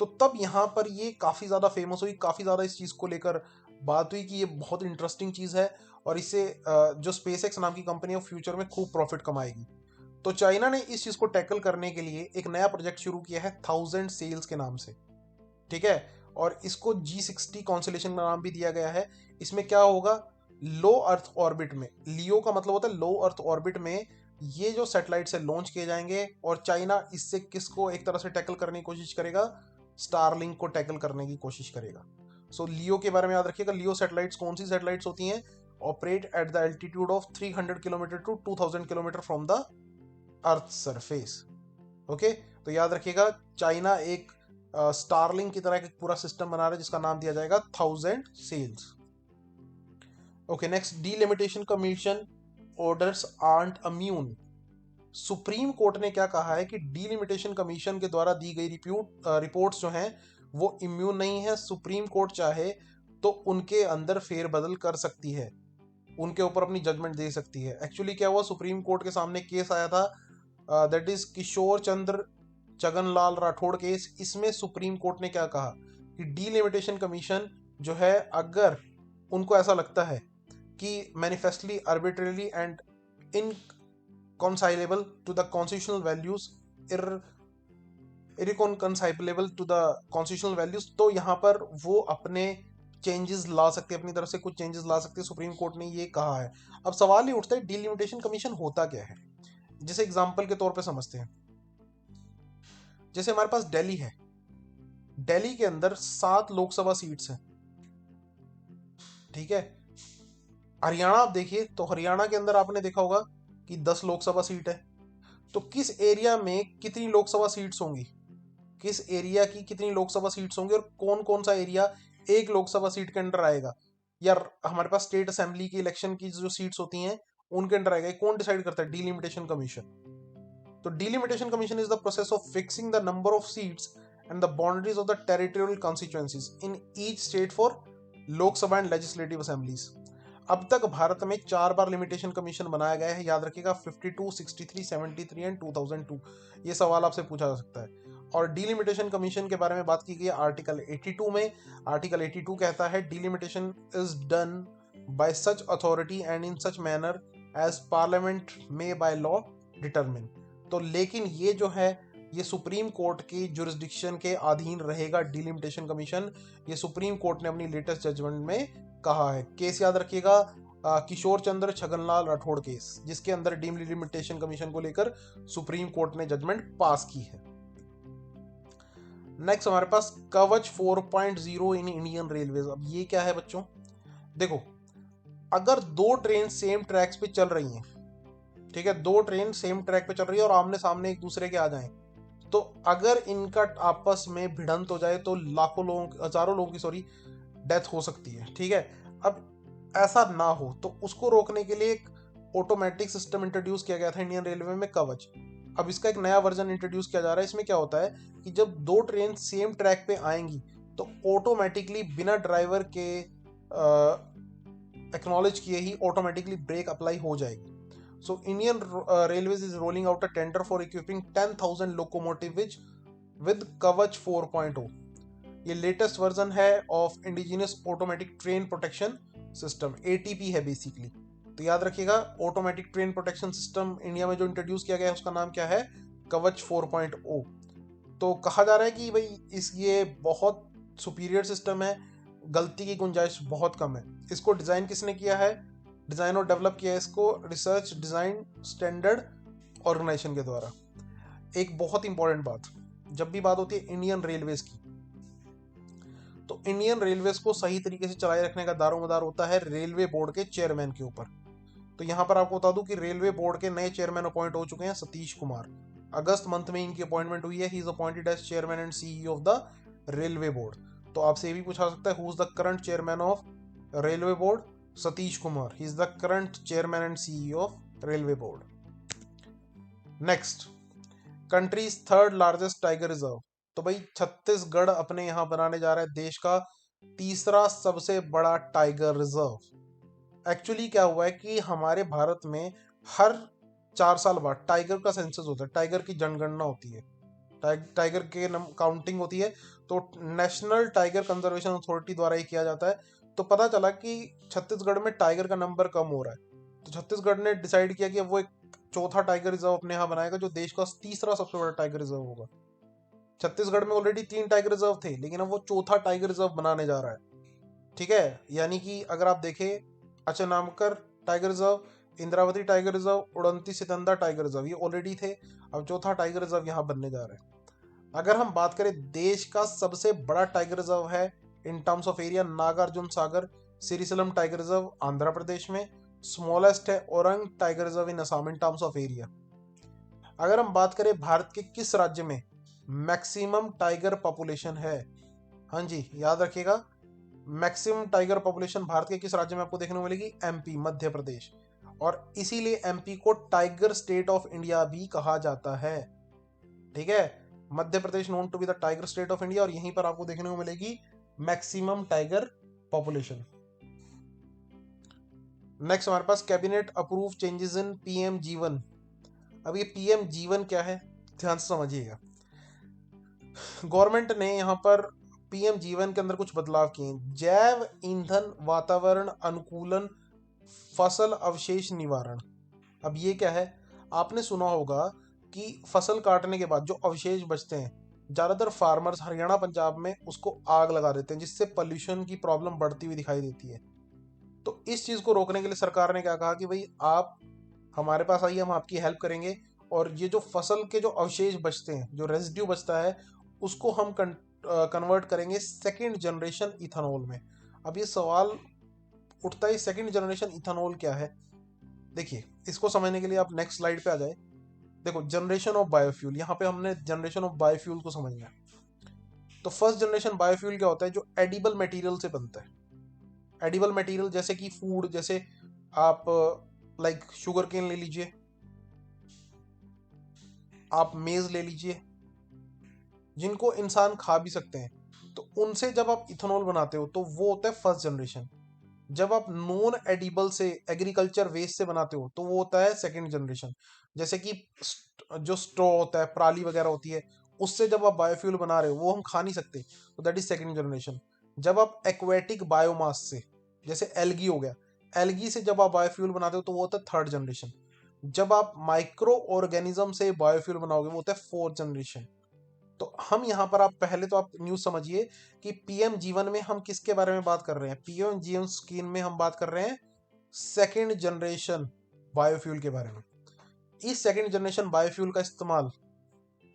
[SPEAKER 1] तो तब यहाँ पर ये काफी ज्यादा फेमस हुई, काफी ज्यादा इस चीज को लेकर बात हुई कि ये बहुत इंटरेस्टिंग चीज है और इससे जो स्पेसएक्स नाम की कंपनी है फ्यूचर में खूब प्रॉफिट कमाएगी। तो चाइना ने इस चीज को टैकल करने के लिए एक नया प्रोजेक्ट शुरू किया है 1000 सेल्स के नाम से, ठीक है। और इसको G60 कॉन्स्टेलेशन का नाम भी दिया गया है। इसमें क्या होगा, लो अर्थ ऑर्बिट में, लियो का मतलब होता है लो अर्थ ऑर्बिट में, ये जो सैटेलाइट से लॉन्च किए जाएंगे। और चाइना इससे किसको एक तरह से टैकल करने की कोशिश करेगा? स्टारलिंक को टैकल करने की कोशिश करेगा। सो लियो के बारे में याद रखिएगा। लियो सैटेलाइट्स कौन सी सैटेलाइट्स होती हैं? Operate at the altitude of 300 kilometre to 2000 kilometre from the earth surface. Okay, तो याद रखिएगा चाइना एक स्टारलिंक की तरह एक पूरा सिस्टम बना रहा है जिसका नाम दिया जाएगा 1000 cells. Okay, next, delimitation commission orders are immune. Supreme court ने क्या कहा है कि डीलिमिटेशन कमीशन के द्वारा दी गई रिपोर्ट्स जो हैं वो इम्यून नहीं है। सुप्रीम कोर्ट चाहे तो उनके अंदर फेरबदल कर सकती है, उनके ऊपर अपनी जजमेंट दे सकती है। एक्चुअली क्या हुआ, सुप्रीम कोर्ट के सामने केस आया था, that is Kishore Chandra Chhaganlal Rathod case. इसमें सुप्रीम कोर्ट ने क्या कहा कि डीलिमिटेशन कमीशन जो है, अगर उनको ऐसा लगता है कि manifestly arbitrarily and irreconcilable to the constitutional values, irreconcilable to the constitutional values, तो यहाँ पर वो अपने चेंजेस ला सकते हैं, अपनी तरफ से कुछ चेंजेस ला सकते हैं। सुप्रीम कोर्ट ने ये कहा है। अब सवाल ये उठता है डीलिमिटेशन कमीशन होता क्या है? जैसे एग्जांपल के तौर पे समझते हैं, जैसे हमारे पास दिल्ली है, दिल्ली के अंदर 7 लोकसभा सीट्स हैं, ठीक है। हरियाणा आप देखिए तो हरियाणा के अंदर आपने देखा होगा कि 10 लोकसभा सीट है। तो किस एरिया में कितनी लोकसभा सीट्स होंगी, किस एरिया की कितनी लोकसभा सीट्स होंगी और कौन कौन सा एरिया एक लोकसभा सीट के अंडर आएगा? यार हमारे पास स्टेट असेंबली की इलेक्शन की जो सीट्स होती हैं उनके अंडर आएगा। कौन डिसाइड करता है? Delimitation commission. तो delimitation commission is the process of fixing the number of seats and the boundaries of the territorial constituencies in each state for Lok Sabha and legislative assemblies. अब तक भारत में 4 बार लिमिटेशन कमीशन बनाया गया है, याद रखिएगा 52, 63, 73 एंड 2002। ये सवाल आपसे पूछा जा सकता है। और डीलिमिटेशन कमीशन के बारे में बात की गई है आर्टिकल 82 में। आर्टिकल 82 कहता है delimitation is done by such authority and in such manner as parliament may by law determine. तो लेकिन ये जो है ये सुप्रीम कोर्ट की जुरिस्डिक्शन के अधीन रहेगा डीलिमिटेशन कमीशन। ये सुप्रीम कोर्ट ने अपनी लेटेस्ट जजमेंट में कहा है। केस याद रखिएगा, किशोर चंद्र छगनलाल राठौड़ केस, जिसके अंदर डीलिमिटेशन कमीशन को लेकर सुप्रीम कोर्ट ने जजमेंट पास की है। नेक्स्ट हमारे पास कवच 4.0 इन इंडियन रेलवे। अब ये क्या है बच्चों, देखो अगर दो ट्रेन सेम ट्रैक्स पे चल रही हैं, ठीक है, दो ट्रेन सेम ट्रैक पे चल रही है और आमने सामने एक दूसरे के आ जाएं, तो अगर इनका आपस में भिड़ंत हो जाए तो लाखों लोगों, हजारों लोगों की सॉरी डेथ हो सकती है, ठीक है। अब ऐसा ना हो तो उसको रोकने के लिए एक ऑटोमेटिक सिस्टम इंट्रोड्यूस किया गया था इंडियन रेलवे में, कवच। अब इसका एक नया वर्जन इंट्रोड्यूस किया जा रहा है। इसमें क्या होता है कि जब दो ट्रेन सेम ट्रैक पे आएंगी तो ऑटोमेटिकली बिना ड्राइवर के एक्नॉलेज किए ही ऑटोमेटिकली ब्रेक अप्लाई हो जाएगी। So Indian Railways is rolling out a tender for equipping 10,000 locomotives with Kavach 4.0। ये लेटेस्ट वर्जन है of indigenous automatic train protection system, ATP है बेसिकली। तो याद रखिएगा, automatic train protection system India में जो इंट्रोड्यूस किया गया है उसका नाम क्या है, कवच 4.0। तो कहा जा रहा है कि भाई ये बहुत सुपीरियर सिस्टम है, गलती की गुंजाइश बहुत कम है। इसको डिज़ाइन किसने किया है, डिज़ाइन और डेवलप किया है इसको रिसर्च डिज़ाइन स्टैंडर्ड ऑर्गेनाइजेशन के द्वारा। एक बहुत इंपॉर्टेंट बात, जब भी बात होती है इंडियन रेलवेज की, तो इंडियन रेलवेज को सही तरीके से चलाए रखने का दारोमदार होता है रेलवे बोर्ड के चेयरमैन के ऊपर। तो यहाँ पर आपको बता दूं कि रेलवे बोर्ड के नए चेयरमैन अपॉइंट हो चुके हैं, सतीश कुमार। अगस्त मंथ में इनकी अपॉइंटमेंट हुई है। He is appointed as chairman and CEO of the railway board. तो आपसे ये भी पूछा सकता है, who is the current chairman of railway board, Satish Kumar. He is the current chairman and CEO of railway board. Next, country's third largest tiger reserve. तो भाई छत्तीसगढ़ अपने यहाँ बनाने जा रहा है देश का तीसरा सबसे बड़ा टाइगर रिजर्व। एक्चुअली क्या हुआ है कि हमारे भारत में हर 4 साल बाद टाइगर का सेंसस होता है, टाइगर की जनगणना होती है, टाइगर के काउंटिंग होती है। तो नेशनल टाइगर कंजर्वेशन अथॉरिटी द्वारा ही किया जाता है। तो पता चला कि छत्तीसगढ़ में टाइगर का नंबर कम हो रहा है। तो छत्तीसगढ़ ने डिसाइड किया कि अब वो एक चौथा टाइगर रिजर्व अपने यहाँ बनाएगा जो देश का तीसरा सबसे बड़ा टाइगर रिजर्व होगा। छत्तीसगढ़ में ऑलरेडी 3 टाइगर रिजर्व थे, लेकिन अब वो चौथा टाइगर रिजर्व बनाने जा रहा है, ठीक है। यानी कि अगर आप देखें, Achanakmar tiger reserve, Indravati tiger reserve, Udanti Sitanadi tiger reserve, ये ऑलरेडी थे। अब चौथा टाइगर रिजर्व यहाँ बनने जा रहा है। अगर हम बात करें देश का सबसे बड़ा टाइगर रिजर्व है in terms of area, Nagarjuna Sagar Srisailam tiger reserve Andhra Pradesh में। स्मॉलेस्ट है Orang tiger reserve in Assam in terms of area. अगर हम बात करें भारत के किस राज्य में मैक्सिमम टाइगर पॉपुलेशन है, हाँ जी याद रखिएगा, मैक्सिमम टाइगर पॉपुलेशन भारत के किस राज्य में आपको देखने को मिलेगी, एमपी, मध्य प्रदेश। और इसीलिए एमपी को टाइगर स्टेट ऑफ इंडिया भी कहा जाता है, ठीक है। Madhya Pradesh known to be the tiger state of India, और यहीं पर आपको देखने को मिलेगी मैक्सिमम टाइगर पॉपुलेशन। नेक्स्ट हमारे पास cabinet approve changes in PM Jeevan. अब ये पीएम जीवन क्या है, ध्यान से समझिएगा। गवर्नमेंट ने यहाँ पर पीएम जीवन के अंदर कुछ बदलाव किए। जैव ईंधन वातावरण अनुकूलन फसल अवशेष निवारण। अब ये क्या है, आपने सुना होगा कि फसल काटने के बाद जो अवशेष बचते हैं, ज़्यादातर फार्मर्स हरियाणा पंजाब में उसको आग लगा देते हैं, जिससे पोल्यूशन की प्रॉब्लम बढ़ती हुई दिखाई देती है। तो इस चीज़ को रोकने के लिए सरकार ने क्या कहा कि भाई आप हमारे पास आइए, हम आपकी हेल्प करेंगे, और ये जो फसल के जो अवशेष बचते हैं, जो रेजिड्यू बचता है, उसको हम कन्वर्ट करेंगे सेकेंड जनरेशन इथेनॉल में। अब ये सवाल उठता है, सेकेंड जनरेशन इथेनॉल क्या है। देखिए, इसको समझने के लिए आप नेक्स्ट स्लाइड पे आ जाए। देखो, जनरेशन ऑफ बायोफ्यूल, यहाँ पे हमने जनरेशन ऑफ बायोफ्यूल को समझना है। तो फर्स्ट जनरेशन बायोफ्यूल क्या होता है, जो एडिबल मटेरियल से बनता है। एडिबल मटेरियल जैसे कि फूड, जैसे आप लाइक शुगर केन ले लीजिए, आप मेज ले लीजिए, जिनको इंसान खा भी सकते हैं। तो उनसे जब आप इथेनॉल बनाते हो तो वो होता है फर्स्ट जनरेशन। जब आप नॉन एडिबल से, एग्रीकल्चर वेस्ट से बनाते हो, तो वो होता है सेकंड जनरेशन। जैसे कि जो स्ट्रॉ होता है, पराली वगैरह होती है, उससे जब आप बायोफ्यूल बना रहे हो, वो हम खा नहीं सकते, तो दैट इज सेकंड जनरेशन। जब आप एक्वेटिक बायोमास से, जैसे एल्गी हो गया, एल्गी से जब आप बायोफ्यूल बनाते हो तो वो होता है थर्ड जनरेशन। जब आप माइक्रो ऑर्गेनिज्म से बायोफ्यूल बनाओगे वो होता है फोर्थ जनरेशन। तो हम यहाँ पर, आप पहले तो आप न्यूज समझिए कि पीएम जीवन में हम किसके बारे में बात कर रहे हैं। पीएम जीवन स्कीम में हम बात कर रहे हैं सेकंड जनरेशन बायोफ्यूल के बारे में। इस सेकंड जनरेशन बायोफ्यूल का इस्तेमाल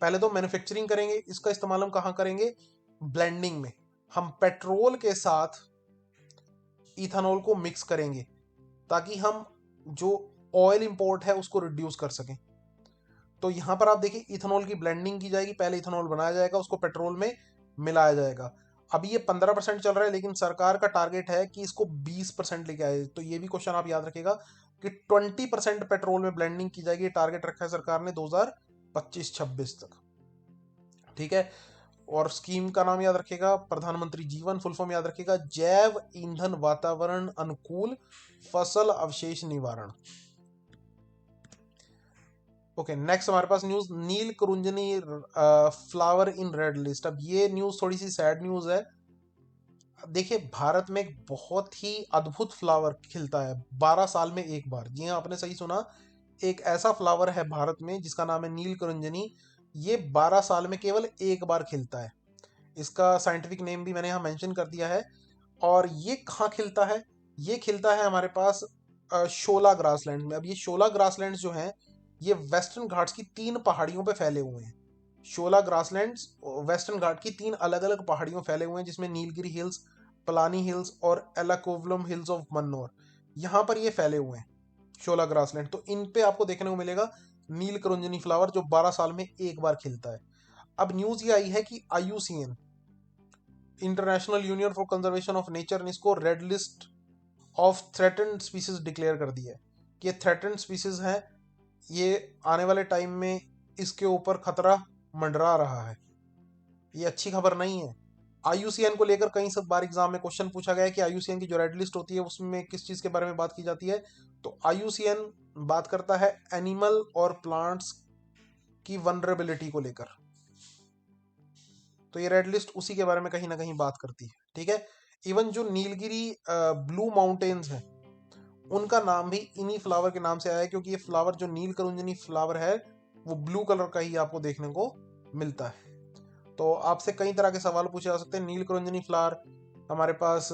[SPEAKER 1] पहले तो मैन्युफैक्चरिंग करेंगे, इसका इस्तेमाल हम कहाँ करेंगे? ब्लेंडिंग में। हम पेट्रोल के साथ इथेनॉल को मिक्स करेंगे ताकि हम जो ऑयल इंपोर्ट है उसको रिड्यूस कर सकें। तो यहां पर आप देखिए इथेनॉल की ब्लेंडिंग की जाएगी, पहले इथेनॉल बनाया जाएगा, उसको पेट्रोल में मिलाया जाएगा। अभी ये 15% चल रहा है, लेकिन सरकार का टारगेट है कि इसको 20% लेके आए। तो ये भी क्वेश्चन आप याद रखिएगा कि 20% पेट्रोल में ब्लेंडिंग की जाएगी। टारगेट रखा है सरकार ने 2025-26 तक, ठीक है। और स्कीम का नाम याद रखिएगा, प्रधानमंत्री जीवन, फुल फॉर्म याद रखिएगा, जैव ईंधन वातावरण अनुकूल फसल अवशेष निवारण। ओके, नेक्स्ट हमारे पास news, Neel Kurinji flower in red list. अब ये न्यूज थोड़ी सी सैड न्यूज है। देखिए भारत में एक बहुत ही अद्भुत फ्लावर खिलता है 12 साल में एक बार। जी हाँ, आपने सही सुना, एक ऐसा फ्लावर है भारत में जिसका नाम है नील कुरुंजनी। ये 12 साल में केवल एक बार खिलता है। इसका साइंटिफिक नेम भी मैंने यहाँ मेंशन कर दिया है। और ये कहाँ खिलता है? ये खिलता है हमारे पास शोला ग्रासलैंड में। अब ये शोला ग्रासलैंड्स जो हैं, ये वेस्टर्न घाट्स की 3 पहाड़ियों पे फैले हुए हैं। शोला ग्रासलैंड्स वेस्टर्न घाट की 3 अलग अलग पहाड़ियों में फैले हुए हैं, जिसमें नीलगिरी हिल्स, पलानी हिल्स और एलाकोवलम हिल्स ऑफ मन्नौर, यहाँ पर ये फैले हुए हैं शोला ग्रासलैंड। तो इन पे आपको देखने को मिलेगा नील कुरुंजनी फ्लावर, जो 12 साल में एक बार खिलता है। अब न्यूज ये आई है कि IUCN, international union for conservation of nature, ने इसको red list of threatened species declare कर दिया है कि ये थ्रेटन्ड स्पीसीज हैं। ये आने वाले टाइम में इसके ऊपर खतरा मंडरा रहा है। ये अच्छी खबर नहीं है। IUCN को लेकर कई सब बार एग्जाम में क्वेश्चन पूछा गया है कि IUCN की जो रेड लिस्ट होती है उसमें किस चीज के बारे में बात की जाती है। तो IUCN बात करता है एनिमल और प्लांट्स की वनरेबिलिटी को लेकर। तो ये रेड लिस्ट उसी के बारे में कहीं ना कहीं बात करती है, ठीक है। इवन जो नीलगिरी ब्लू माउंटेन्स हैं, उनका नाम भी इन्हीं फ्लावर के नाम से आया है, क्योंकि ये फ्लावर जो नील कुरुंजनी फ्लावर है वो ब्लू कलर का ही आपको देखने को मिलता है। तो आपसे कई तरह के सवाल पूछे जा सकते हैं। नील कुरुंजनी फ्लावर हमारे पास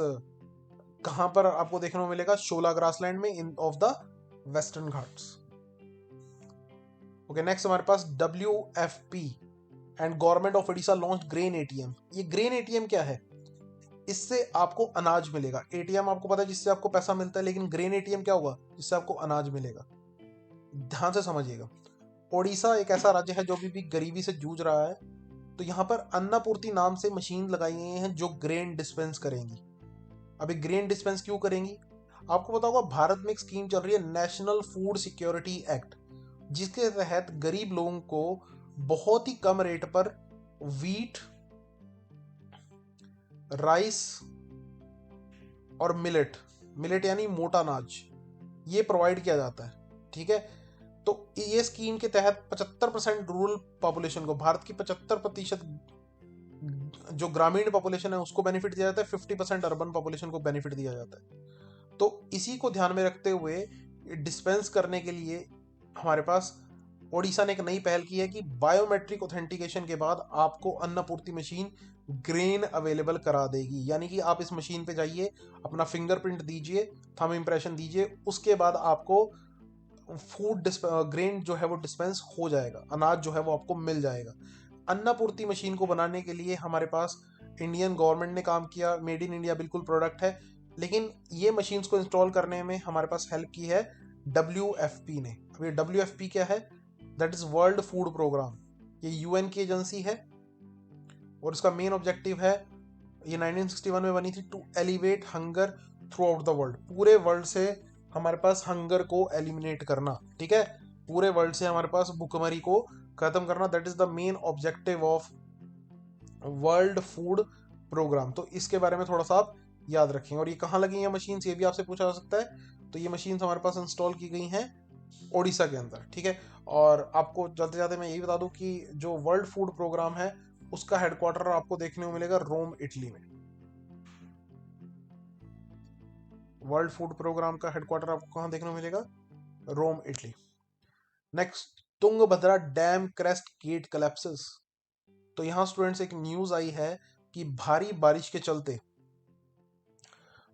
[SPEAKER 1] कहाँ पर आपको देखने को मिलेगा? शोला ग्रासलैंड में, in of the western Ghats. Okay, next हमारे पास WFP and government of Orissa launch grain ATM। ये ग्रेन ATM क्या है? इससे आपको अनाज मिलेगा। ATM आपको पता है जिससे आपको पैसा मिलता है, लेकिन ग्रेन ATM क्या होगा? जिससे आपको अनाज मिलेगा। ध्यान से समझिएगा, उड़ीसा एक ऐसा राज्य है जो भी गरीबी से जूझ रहा है। तो यहाँ पर अन्नपूर्ति नाम से मशीन लगाई गई हैं जो ग्रेन डिस्पेंस करेंगी। अभी ग्रेन डिस्पेंस क्यों करेंगी? आपको पता होगा भारत में एक स्कीम चल रही है, नेशनल फूड सिक्योरिटी एक्ट, जिसके तहत गरीब लोगों को बहुत ही कम रेट पर वीट, राइस और मिलेट, मिलेट यानी मोटा अनाज, ये प्रोवाइड किया जाता है, ठीक है। तो ये स्कीम के तहत 75% रूरल पॉपुलेशन को, भारत की 75% जो ग्रामीण पॉपुलेशन है उसको बेनिफिट दिया जाता है, 50% अर्बन पॉपुलेशन को बेनिफिट दिया जाता है। तो इसी को ध्यान में रखते हुए डिस्पेंस करने के लिए हमारे पास ओडिशा ने एक नई पहल की है कि बायोमेट्रिक ऑथेंटिकेशन के बाद आपको अन्नपूर्ति मशीन ग्रेन अवेलेबल करा देगी। यानी कि आप इस मशीन पे जाइए, अपना फिंगरप्रिंट दीजिए, थंब इंप्रेशन दीजिए, उसके बाद आपको फूड ग्रेन जो है वो डिस्पेंस हो जाएगा, अनाज जो है वो आपको मिल जाएगा। अन्नपूर्ति मशीन को बनाने के लिए हमारे पास इंडियन गवर्नमेंट ने काम किया, मेड इन इंडिया बिल्कुल प्रोडक्ट है। लेकिन ये मशीन्स को इंस्टॉल करने में हमारे पास हेल्प की है WFP ने। अब ये WFP क्या है? That is world food programme. ये UN की एजेंसी है और इसका मेन ऑब्जेक्टिव है, ये 1961 में बनी थी, to elevate hunger throughout the world. पूरे वर्ल्ड से हमारे पास हंगर को एलिमिनेट करना, ठीक है। पूरे वर्ल्ड से हमारे पास भूखमरी को खत्म करना, that is the main objective of world food programme. तो इसके बारे में थोड़ा सा आप याद रखें। और ये कहाँ लगी हैं मशीन्स, ये भी आपसे पूछा जा सकता है। तो ये मशीन्स हमारे पास इंस्टॉल की गई हैं ओडिशा के अंदर, ठीक है। और आपको जाते जाते मैं यही बता दूं कि जो वर्ल्ड फूड प्रोग्राम है उसका हेडक्वार्टर आपको देखने को मिलेगा रोम, इटली में। वर्ल्ड फूड प्रोग्राम का हेडक्वार्टर आपको कहाँ देखने को मिलेगा? Rome, Italy. Next, Tungabhadra dam crest gate collapses. तो यहाँ स्टूडेंट्स एक न्यूज आई है कि भारी बारिश के चलते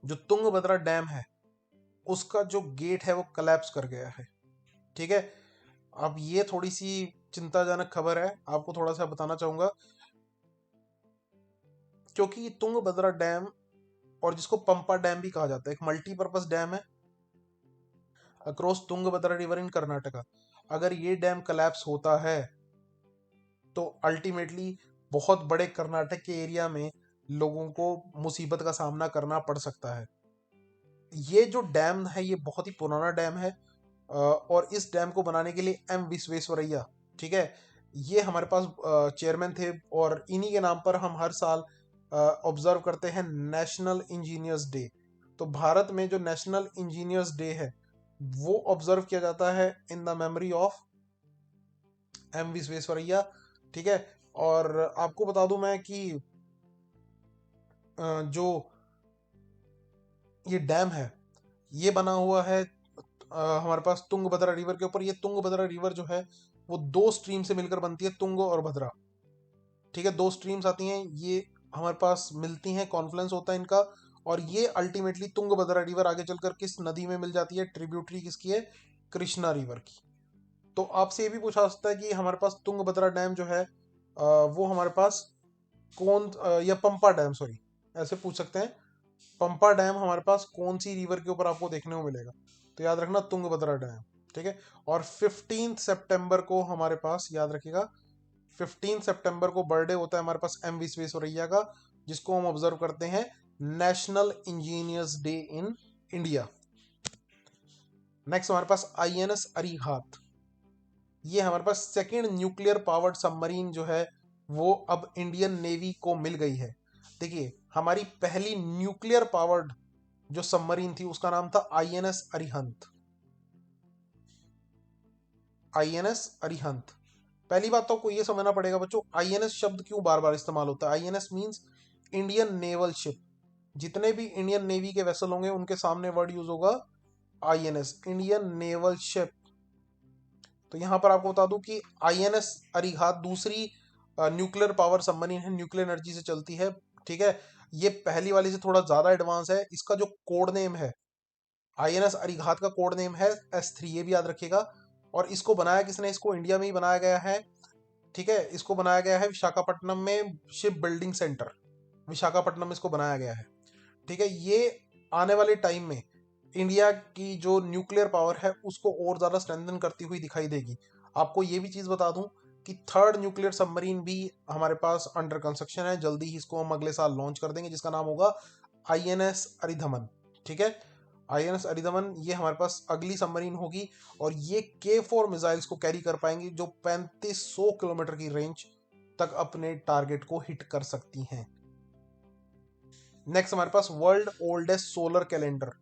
[SPEAKER 1] जो तुंगभद्रा डैम है उसका जो गेट है वो कोलैप्स कर गया है, ठीक है। अब ये थोड़ी सी चिंताजनक खबर है, आपको थोड़ा सा बताना चाहूंगा। क्योंकि तुंगभद्रा डैम, और जिसको पंपा डैम भी कहा जाता है, एक मल्टीपर्पज डैम है across Tungabhadra river in Karnataka. अगर ये डैम कलैप्स होता है तो अल्टीमेटली बहुत बड़े कर्नाटक के एरिया में लोगों को मुसीबत का सामना करना पड़ सकता है। ये जो डैम है ये बहुत ही पुराना डैम है, और इस डैम को बनाने के लिए एम विश्वेश्वरैया, ठीक है, ये हमारे पास चेयरमैन थे, और इन्हीं के नाम पर हम हर साल ऑब्जर्व करते हैं नेशनल इंजीनियर्स डे। तो भारत में जो नेशनल इंजीनियर्स डे है वो ऑब्जर्व किया जाता है in the memory of M Visvesvaraya, ठीक है। और आपको बता दूं मैं कि जो ये डैम है ये बना हुआ है हमारे पास तुंगभद्रा रिवर के ऊपर। ये तुंगभद्रा रिवर जो है वो दो स्ट्रीम से मिलकर बनती है, तुंग और भद्रा, ठीक है। दो स्ट्रीम्स आती हैं, ये हमारे पास मिलती हैं, कॉन्फ्लुएंस होता है इनका, और ये अल्टीमेटली तुंगभद्रा रिवर आगे चलकर किस नदी में मिल जाती है, ट्रिब्यूटरी किसकी है, कृष्णा रिवर की। तो आपसे ये भी पूछा जा सकता है कि हमारे पास तुंगभद्रा डैम जो है वो हमारे पास या पंपा डैम, सॉरी, ऐसे पूछ सकते हैं, पंपा डैम हमारे पास कौन सी रिवर के ऊपर आपको देखने को मिलेगा। तो याद रखना तुंगभद्रा डैम, ठीक है। और 15 सितंबर को हमारे पास, याद रखिएगा, 15 सितंबर को बर्थडे होता है हमारे पास एम विश्वेश्वरैया का, जिसको हम ऑब्जर्व करते हैं national engineers day in India. Next हमारे पास आईएनएस अरिहंत, ये हमारे पास सेकेंड न्यूक्लियर पावर्ड सबमरीन जो है वो अब इंडियन नेवी को मिल गई है। देखिए, हमारी पहली न्यूक्लियर पावर्ड जो सबमरीन थी उसका नाम था आईएनएस अरिहंत। आईएनएस अरिहंत। पहली बात तो आपको ये समझना पड़ेगा बच्चों, आईएनएस शब्द क्यों बार बार इस्तेमाल होता है। INS means Indian naval ship. जितने भी इंडियन नेवी के वेसल होंगे उनके सामने वर्ड यूज होगा आईएनएस, इंडियन नेवल शिप। तो यहां पर आपको बता दूं कि आईएनएस अरिहंत दूसरी न्यूक्लियर पावर सबमरीन है, न्यूक्लियर एनर्जी से चलती है, ठीक है। ये पहली वाली से थोड़ा ज्यादा एडवांस है। इसका जो कोड नेम है, आईएनएस अरिहंत का कोड नेम है S3, ये भी याद रखिएगा। और इसको बनाया किसने, इसको इंडिया में ही बनाया गया है, ठीक है। इसको बनाया गया है विशाखापट्टनम में, शिप बिल्डिंग सेंटर विशाखापट्टनम में इसको बनाया गया है, ठीक है। ये आने वाले टाइम में इंडिया की जो न्यूक्लियर पावर है उसको और ज्यादा स्ट्रेंथन करती हुई दिखाई देगी। आपको ये भी चीज बता दूं कि थर्ड न्यूक्लियर सबमरीन भी हमारे पास अंडर कंस्ट्रक्शन है, जल्दी ही इसको हम अगले साल लॉन्च कर देंगे, जिसका नाम होगा आईएनएस अरिधमन, ठीक है। आईएनएस अरिधमन ये हमारे पास अगली सबमरीन होगी, और ये K4 मिसाइल्स को कैरी कर पाएंगी जो 3500 किलोमीटर की रेंज तक अपने टारगेट को हिट कर सकती हैं। नेक्स्ट हमारे पास वर्ल्ड ओल्डेस्ट सोलर कैलेंडर।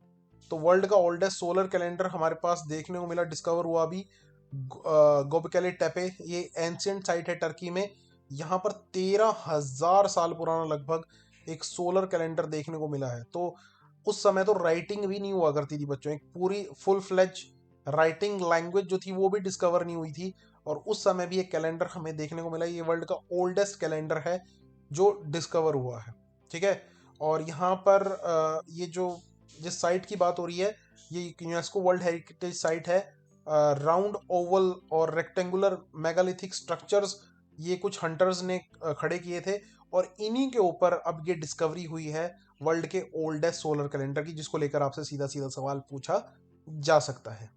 [SPEAKER 1] तो वर्ल्ड का ओल्डेस्ट सोलर कैलेंडर हमारे पास देखने को मिला, डिस्कवर हुआ अभी, गोबेकली टेपे, ये एंशियंट साइट है टर्की में। यहाँ पर 13,000 साल पुराना लगभग एक सोलर कैलेंडर देखने को मिला है। तो उस समय तो राइटिंग भी नहीं हुआ करती थी बच्चों, एक पूरी फुल फ्लेज राइटिंग लैंग्वेज जो थी वो भी डिस्कवर नहीं हुई थी, और उस समय भी एक कैलेंडर हमें देखने को मिला। ये वर्ल्ड का ओल्डेस्ट कैलेंडर है जो डिस्कवर हुआ है, ठीक है। और यहाँ पर ये जो जिस साइट की बात हो रही है ये यूनेस्को वर्ल्ड हेरिटेज साइट है। राउंड ओवल और रेक्टेंगुलर मेगालिथिक स्ट्रक्चर्स ये कुछ हंटर्स ने खड़े किए थे, और इन्हीं के ऊपर अब ये डिस्कवरी हुई है वर्ल्ड के ओल्डेस्ट सोलर कैलेंडर की, जिसको लेकर आपसे सीधा सीधा सवाल पूछा जा सकता है।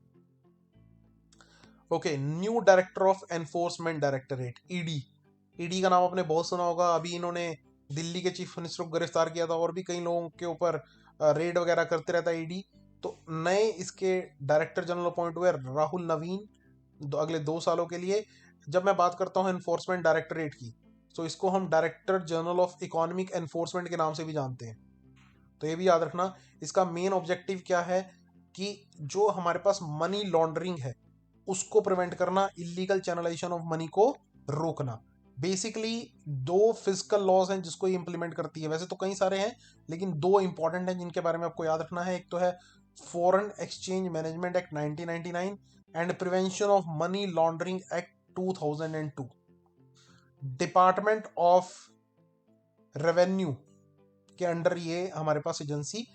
[SPEAKER 1] Okay, new director of enforcement directorate, ED. ED का नाम आपने बहुत सुना होगा। अभी इन्होंने दिल्ली के चीफ मिनिस्टर को गिरफ्तार किया था, और भी कई लोगों के ऊपर रेड वगैरह करते रहता है ईडी। तो नए इसके डायरेक्टर जनरल अपॉइंट हुए राहुल नवीन, अगले 2 सालों के लिए। जब मैं बात करता हूँ एनफोर्समेंट डायरेक्टरेट की, तो इसको हम director general of economic enforcement के नाम से भी जानते हैं। तो ये भी याद रखना, इसका मेन ऑब्जेक्टिव क्या है कि जो हमारे पास मनी लॉन्ड्रिंग है उसको प्रिवेंट करना, इलीगल चैनलाइजेशन ऑफ मनी को रोकना। बेसिकली दो फिजिकल लॉज हैं जिसको ये इंप्लीमेंट करती है। वैसे तो कई सारे हैं, लेकिन दो इंपॉर्टेंट हैं जिनके बारे में आपको याद रखना है। एक तो है foreign exchange management act 1999 and prevention of money laundering act 2002। Department of revenue के अंडर ये हमारे पास एजेंसी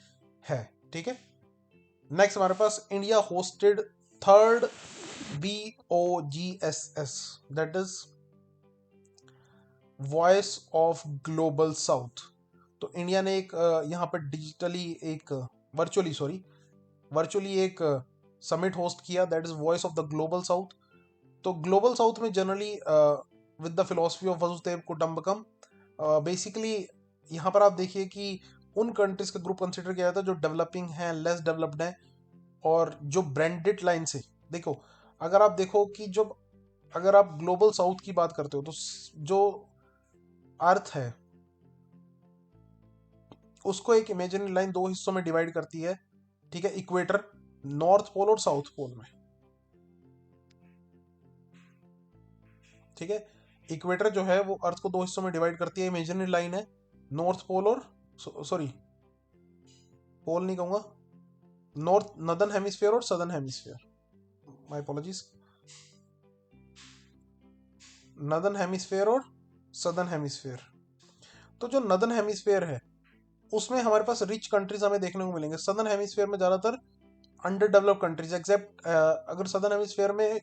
[SPEAKER 1] है, ठीक है। नेक्स्ट हमारे पास India hosted third VOGSS, that is voice of global south. तो इंडिया ने एक यहाँ पर डिजिटली एक वर्चुअली एक समिट होस्ट किया, that is voice of the global south. तो ग्लोबल साउथ में generally with the philosophy of Vasudev कुटुंबकम, basically यहाँ पर आप देखिए कि उन कंट्रीज का ग्रुप कंसिडर किया जाता है जो डेवलपिंग है, लेस डेवलप्ड है, और जो ब्रांडेड लाइन से देखो, अगर आप देखो कि जब अगर आप ग्लोबल साउथ की बात करते हो तो जो अर्थ है उसको एक इमेजिनरी लाइन दो हिस्सों में डिवाइड करती है, ठीक है, इक्वेटर नॉर्थ पोल और साउथ पोल में, ठीक है। इक्वेटर जो है वो अर्थ को दो हिस्सों में डिवाइड करती है, इमेजिनरी लाइन है, नॉर्थ पोल और सॉरी पोल नहीं कहूंगा, नॉर्थ नदर्न हेमिस्फीयर और southern hemisphere, my apologies, northern hemisphere और सदर्न हेमिस्फीयर। तो जो नदर्न हेमिस्फीयर है उसमें हमारे पास रिच कंट्रीज हमें देखने को मिलेंगे, सदर्न हेमिस्फीयर में ज्यादातर अंडर डेवलप कंट्रीज, एक्सेप्ट अगर सदर्न हेमिस्फीयर में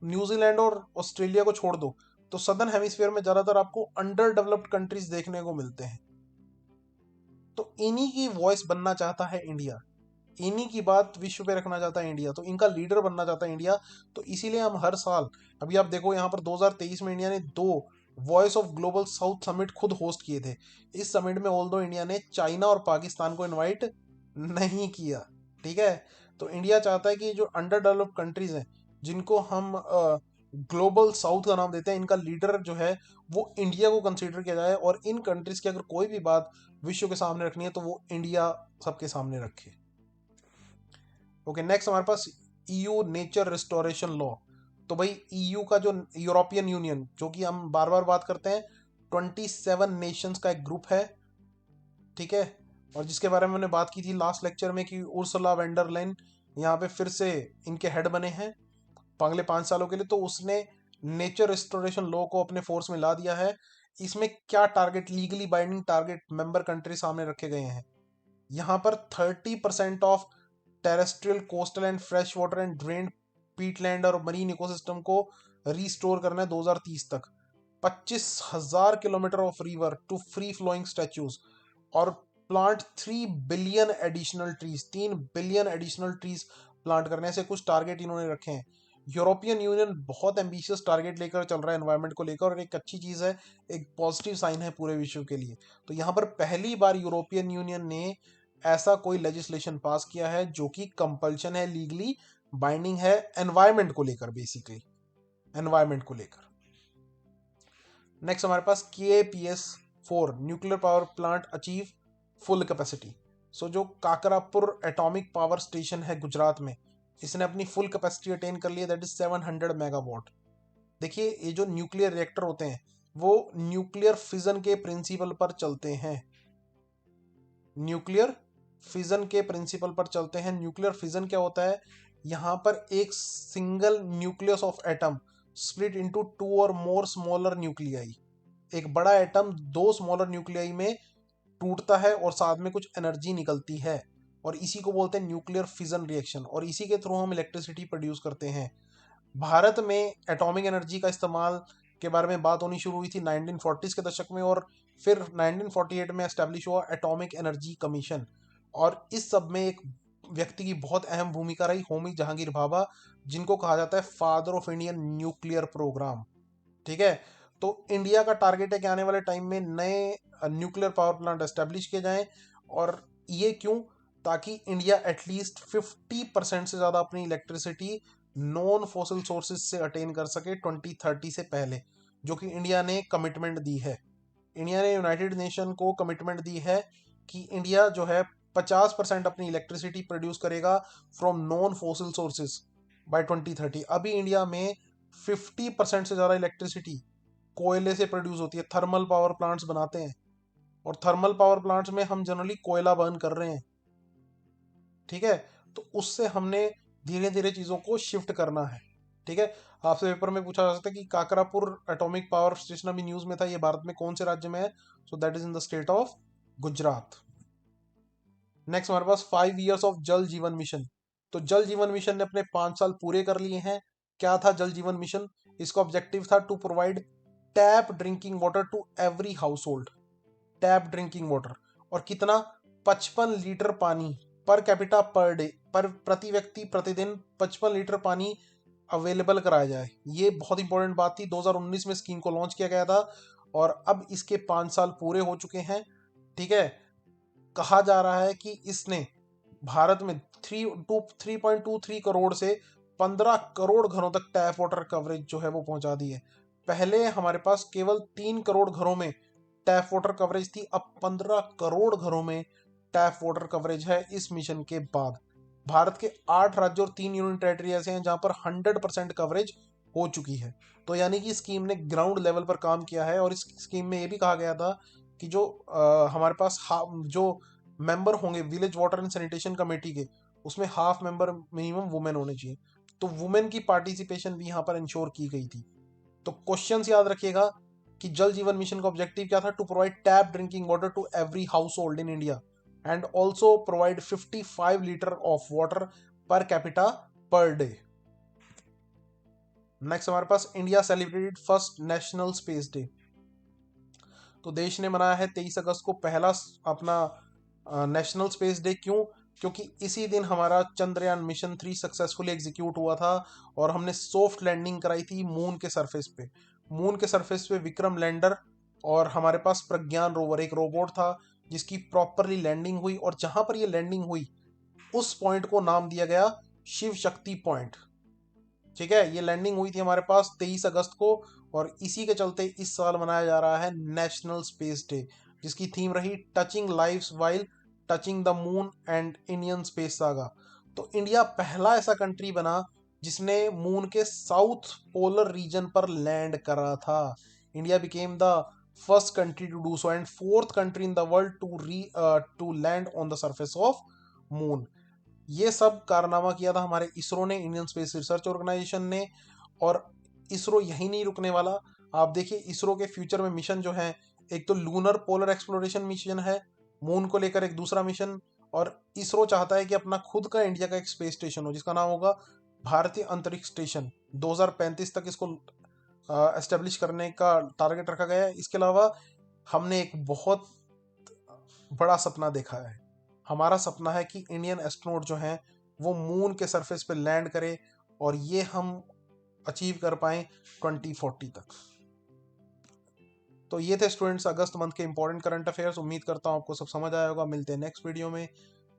[SPEAKER 1] न्यूजीलैंड और ऑस्ट्रेलिया को छोड़ दो तो सदर्न हेमिस्फीयर में ज्यादातर आपको अंडर डेवलप्ड कंट्रीज देखने को मिलते हैं। तो इन्हीं की वॉइस बनना चाहता है इंडिया, इन्हीं की बात विश्व पे रखना चाहता है इंडिया, तो इनका लीडर बनना चाहता है इंडिया। तो इसीलिए हम हर साल, अभी आप देखो यहाँ पर 2023 में इंडिया ने 2 voice of global south summit खुद होस्ट किए थे। इस समिट में ऑल्दो इंडिया ने चाइना और पाकिस्तान को इनवाइट नहीं किया, ठीक है। तो इंडिया चाहता है कि जो अंडर डेवलप्ड कंट्रीज हैं जिनको हम ग्लोबल साउथ का नाम देते हैं, इनका लीडर जो है वो इंडिया को कंसीडर किया जाए, और इन कंट्रीज की अगर कोई भी बात विश्व के सामने रखनी है तो वो इंडिया सबके सामने रखे। ओके, नेक्स्ट हमारे पास ईयू नेचर रिस्टोरेशन लॉ। तो भाई ईयू का जो यूरोपियन यूनियन, जो कि हम बार बार बात करते हैं, 27 नेशंस का एक ग्रुप है, ठीक है, और जिसके बारे में मैंने बात की थी लास्ट लेक्चर में कि उर्सुला वेंडर लाइन यहाँ पे फिर से इनके हेड बने हैं अगले 5 सालों के लिए। तो उसने नेचर रिस्टोरेशन लॉ को अपने फोर्स में ला दिया है। इसमें क्या target, legally binding target member country सामने रखे गए हैं। यहाँ पर 30% ऑफ terrestrial coastal and fresh water and drained peatland और मरीन इकोसिस्टम को रिस्टोर करना है 2030 तक। 25,000 kilometre of river to free flowing statues, और plant 3 billion additional trees plant करने से कुछ टारगेट इन्होंने रखे हैं। यूरोपियन यूनियन बहुत एम्बिशियस टारगेट लेकर चल रहा है एनवायरनमेंट को लेकर, और एक अच्छी चीज है, एक पॉजिटिव साइन है पूरे विश्व के लिए। तो यहाँ पर पहली बार यूरोपियन यूनियन ने ऐसा कोई लेजिस्लेशन पास किया है जो कि कंपल्शन है, लीगली बाइंडिंग है एनवायरनमेंट को लेकर, बेसिकली एनवायरनमेंट को लेकर। नेक्स्ट हमारे पास KPS4 nuclear power plant achieve full capacity. So जो काकरापुर एटॉमिक पावर स्टेशन है गुजरात में, इसने अपनी फुल कैपेसिटी अटेन कर ली है, दैट इज 700 मेगावाट। देखिए ये जो न्यूक्लियर रिएक्टर होते हैं वो न्यूक्लियर फिजन के प्रिंसिपल पर चलते हैं, न्यूक्लियर फिजन के प्रिंसिपल पर चलते हैं। न्यूक्लियर फिजन क्या होता है, यहाँ पर एक single nucleus of atom split into 2 और मोर स्मॉलर न्यूक्लियाई, एक बड़ा एटम 2 स्मॉलर न्यूक्लियाई में टूटता है और साथ में कुछ एनर्जी निकलती है, और इसी को बोलते हैं न्यूक्लियर फिजन रिएक्शन, और इसी के थ्रू हम इलेक्ट्रिसिटी प्रोड्यूस करते हैं। भारत में एटॉमिक एनर्जी का इस्तेमाल के बारे में बात होनी शुरू हुई थी 1940s के दशक में, और फिर 1948 में एस्टेब्लिश हुआ एटॉमिक एनर्जी कमीशन, और इस सब में एक व्यक्ति की बहुत अहम भूमिका रही, होमी जहांगीर भाभा, जिनको कहा जाता है father of Indian nuclear programme, ठीक है। तो इंडिया का टारगेट है कि आने वाले टाइम में नए न्यूक्लियर पावर प्लांट एस्टेब्लिश किए जाएं, और ये क्यों, ताकि इंडिया एटलीस्ट 50% से ज़्यादा अपनी इलेक्ट्रिसिटी नॉन फॉसिल सोर्सेज से अटेन कर सके 2030 से पहले, जो कि इंडिया ने कमिटमेंट दी है। इंडिया ने यूनाइटेड नेशन को कमिटमेंट दी है कि इंडिया जो है 50% अपनी इलेक्ट्रिसिटी प्रोड्यूस करेगा from non fossil sources by 2030। अभी इंडिया में 50% से ज़्यादा इलेक्ट्रिसिटी कोयले से प्रोड्यूस होती है, थर्मल पावर प्लांट्स बनाते हैं, और थर्मल पावर प्लांट्स में हम जनरली कोयला बर्न कर रहे हैं, ठीक है। तो उससे हमने धीरे धीरे चीज़ों को शिफ्ट करना है, ठीक है। आपसे पेपर में पूछा जा सकता है कि काकरापुर एटॉमिक पावर स्टेशन अभी न्यूज़ में था, ये भारत में कौन से राज्य में है, so that is in the state of Gujarat. Next हमारे पास 5 years ऑफ जल जीवन मिशन। तो जल जीवन मिशन ने अपने 5 साल पूरे कर लिए हैं, क्या था जल जीवन मिशन? इसका ऑब्जेक्टिव था to provide tap drinking water to every household, tap drinking water. और कितना? 55 लीटर पानी पर कैपिटा पर डे, पर प्रति व्यक्ति प्रतिदिन 55 लीटर पानी अवेलेबल कराया जाए। ये बहुत इंपॉर्टेंट बात थी। 2019 में स्कीम को लॉन्च किया गया था और अब इसके 5 साल पूरे हो चुके हैं। ठीक है, कहा जा रहा है कि इसने भारत में 3.23 करोड़ से 15 करोड़ घरों तक टैप वाटर कवरेज जो है वो पहुंचा दी है। पहले हमारे पास केवल 3 करोड़ घरों में टैप वाटर कवरेज थी, अब 15 करोड़ घरों में टैप वाटर कवरेज है इस मिशन के बाद। भारत के 8 राज्य और 3 यूनियन टेरिटरी ऐसे हैं जहां पर 100% कवरेज हो चुकी है। तो यानी कि स्कीम ने ग्राउंड लेवल पर काम किया है। और इस स्कीम में ये भी कहा गया था कि जो हमारे पास जो मेंबर होंगे village water and sanitation committee के, उसमें हाफ मेंबर मिनिमम वुमेन होने चाहिए। तो वुमेन की पार्टिसिपेशन भी यहाँ पर इंश्योर की गई थी। तो क्वेश्चंस याद रखिएगा कि जल जीवन मिशन का ऑब्जेक्टिव क्या था? To provide tap drinking water to every household in India and also provide 55 litre of water per capita per day. Next हमारे पास India celebrated first national space day. तो देश ने मनाया है 23 अगस्त को पहला अपना नेशनल स्पेस डे। क्यों? क्योंकि इसी दिन हमारा चंद्रयान मिशन 3 सक्सेसफुली एग्जीक्यूट हुआ था और हमने सॉफ्ट लैंडिंग कराई थी मून के सरफेस पे। मून के सरफेस पे विक्रम लैंडर और हमारे पास प्रज्ञान रोवर एक रोबोट था जिसकी प्रॉपरली लैंडिंग हुई। और जहां पर ये लैंडिंग हुई उस पॉइंट को नाम दिया गया शिव शक्ति पॉइंट। ठीक है, ये लैंडिंग हुई थी हमारे पास 23 अगस्त को और इसी के चलते इस साल मनाया जा रहा है नेशनल स्पेस डे, जिसकी थीम रही touching lives while touching the moon and Indian space saga. तो इंडिया पहला ऐसा कंट्री बना जिसने मून के साउथ पोलर रीजन पर लैंड करा था। India became the first country to do so and fourth country in the world to land on the surface of moon. ये सब कारनामा किया था हमारे इसरो ने, इंडियन स्पेस रिसर्च ऑर्गेनाइजेशन ने। और इसरो यही नहीं रुकने वाला। आप देखिए इसरो के फ्यूचर में मिशन जो है, एक तो लूनर पोलर एक्सप्लोरेशन मिशन है, मून को लेकर एक दूसरा मिशन। और इसरो चाहता है कि अपना खुद का इंडिया का एक स्पेस स्टेशन हो जिसका नाम होगा भारतीय अंतरिक्ष स्टेशन। 2035 तक इसको एस्टेब्लिश करने का टारगेट रखा गया है। इसके अलावा हमने एक बहुत बड़ा सपना देखा है। हमारा सपना है कि इंडियन एस्ट्रोनॉट जो हैं वो मून के सरफेस पे लैंड करे और ये हम अचीव कर पाए 2040 तक। तो ये थे स्टूडेंट्स अगस्त मंथ के इंपॉर्टेंट करंट अफेयर्स। उम्मीद करता हूँ आपको सब समझ आया होगा। मिलते हैं नेक्स्ट वीडियो में।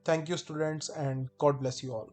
[SPEAKER 1] Thank you students and God bless you all.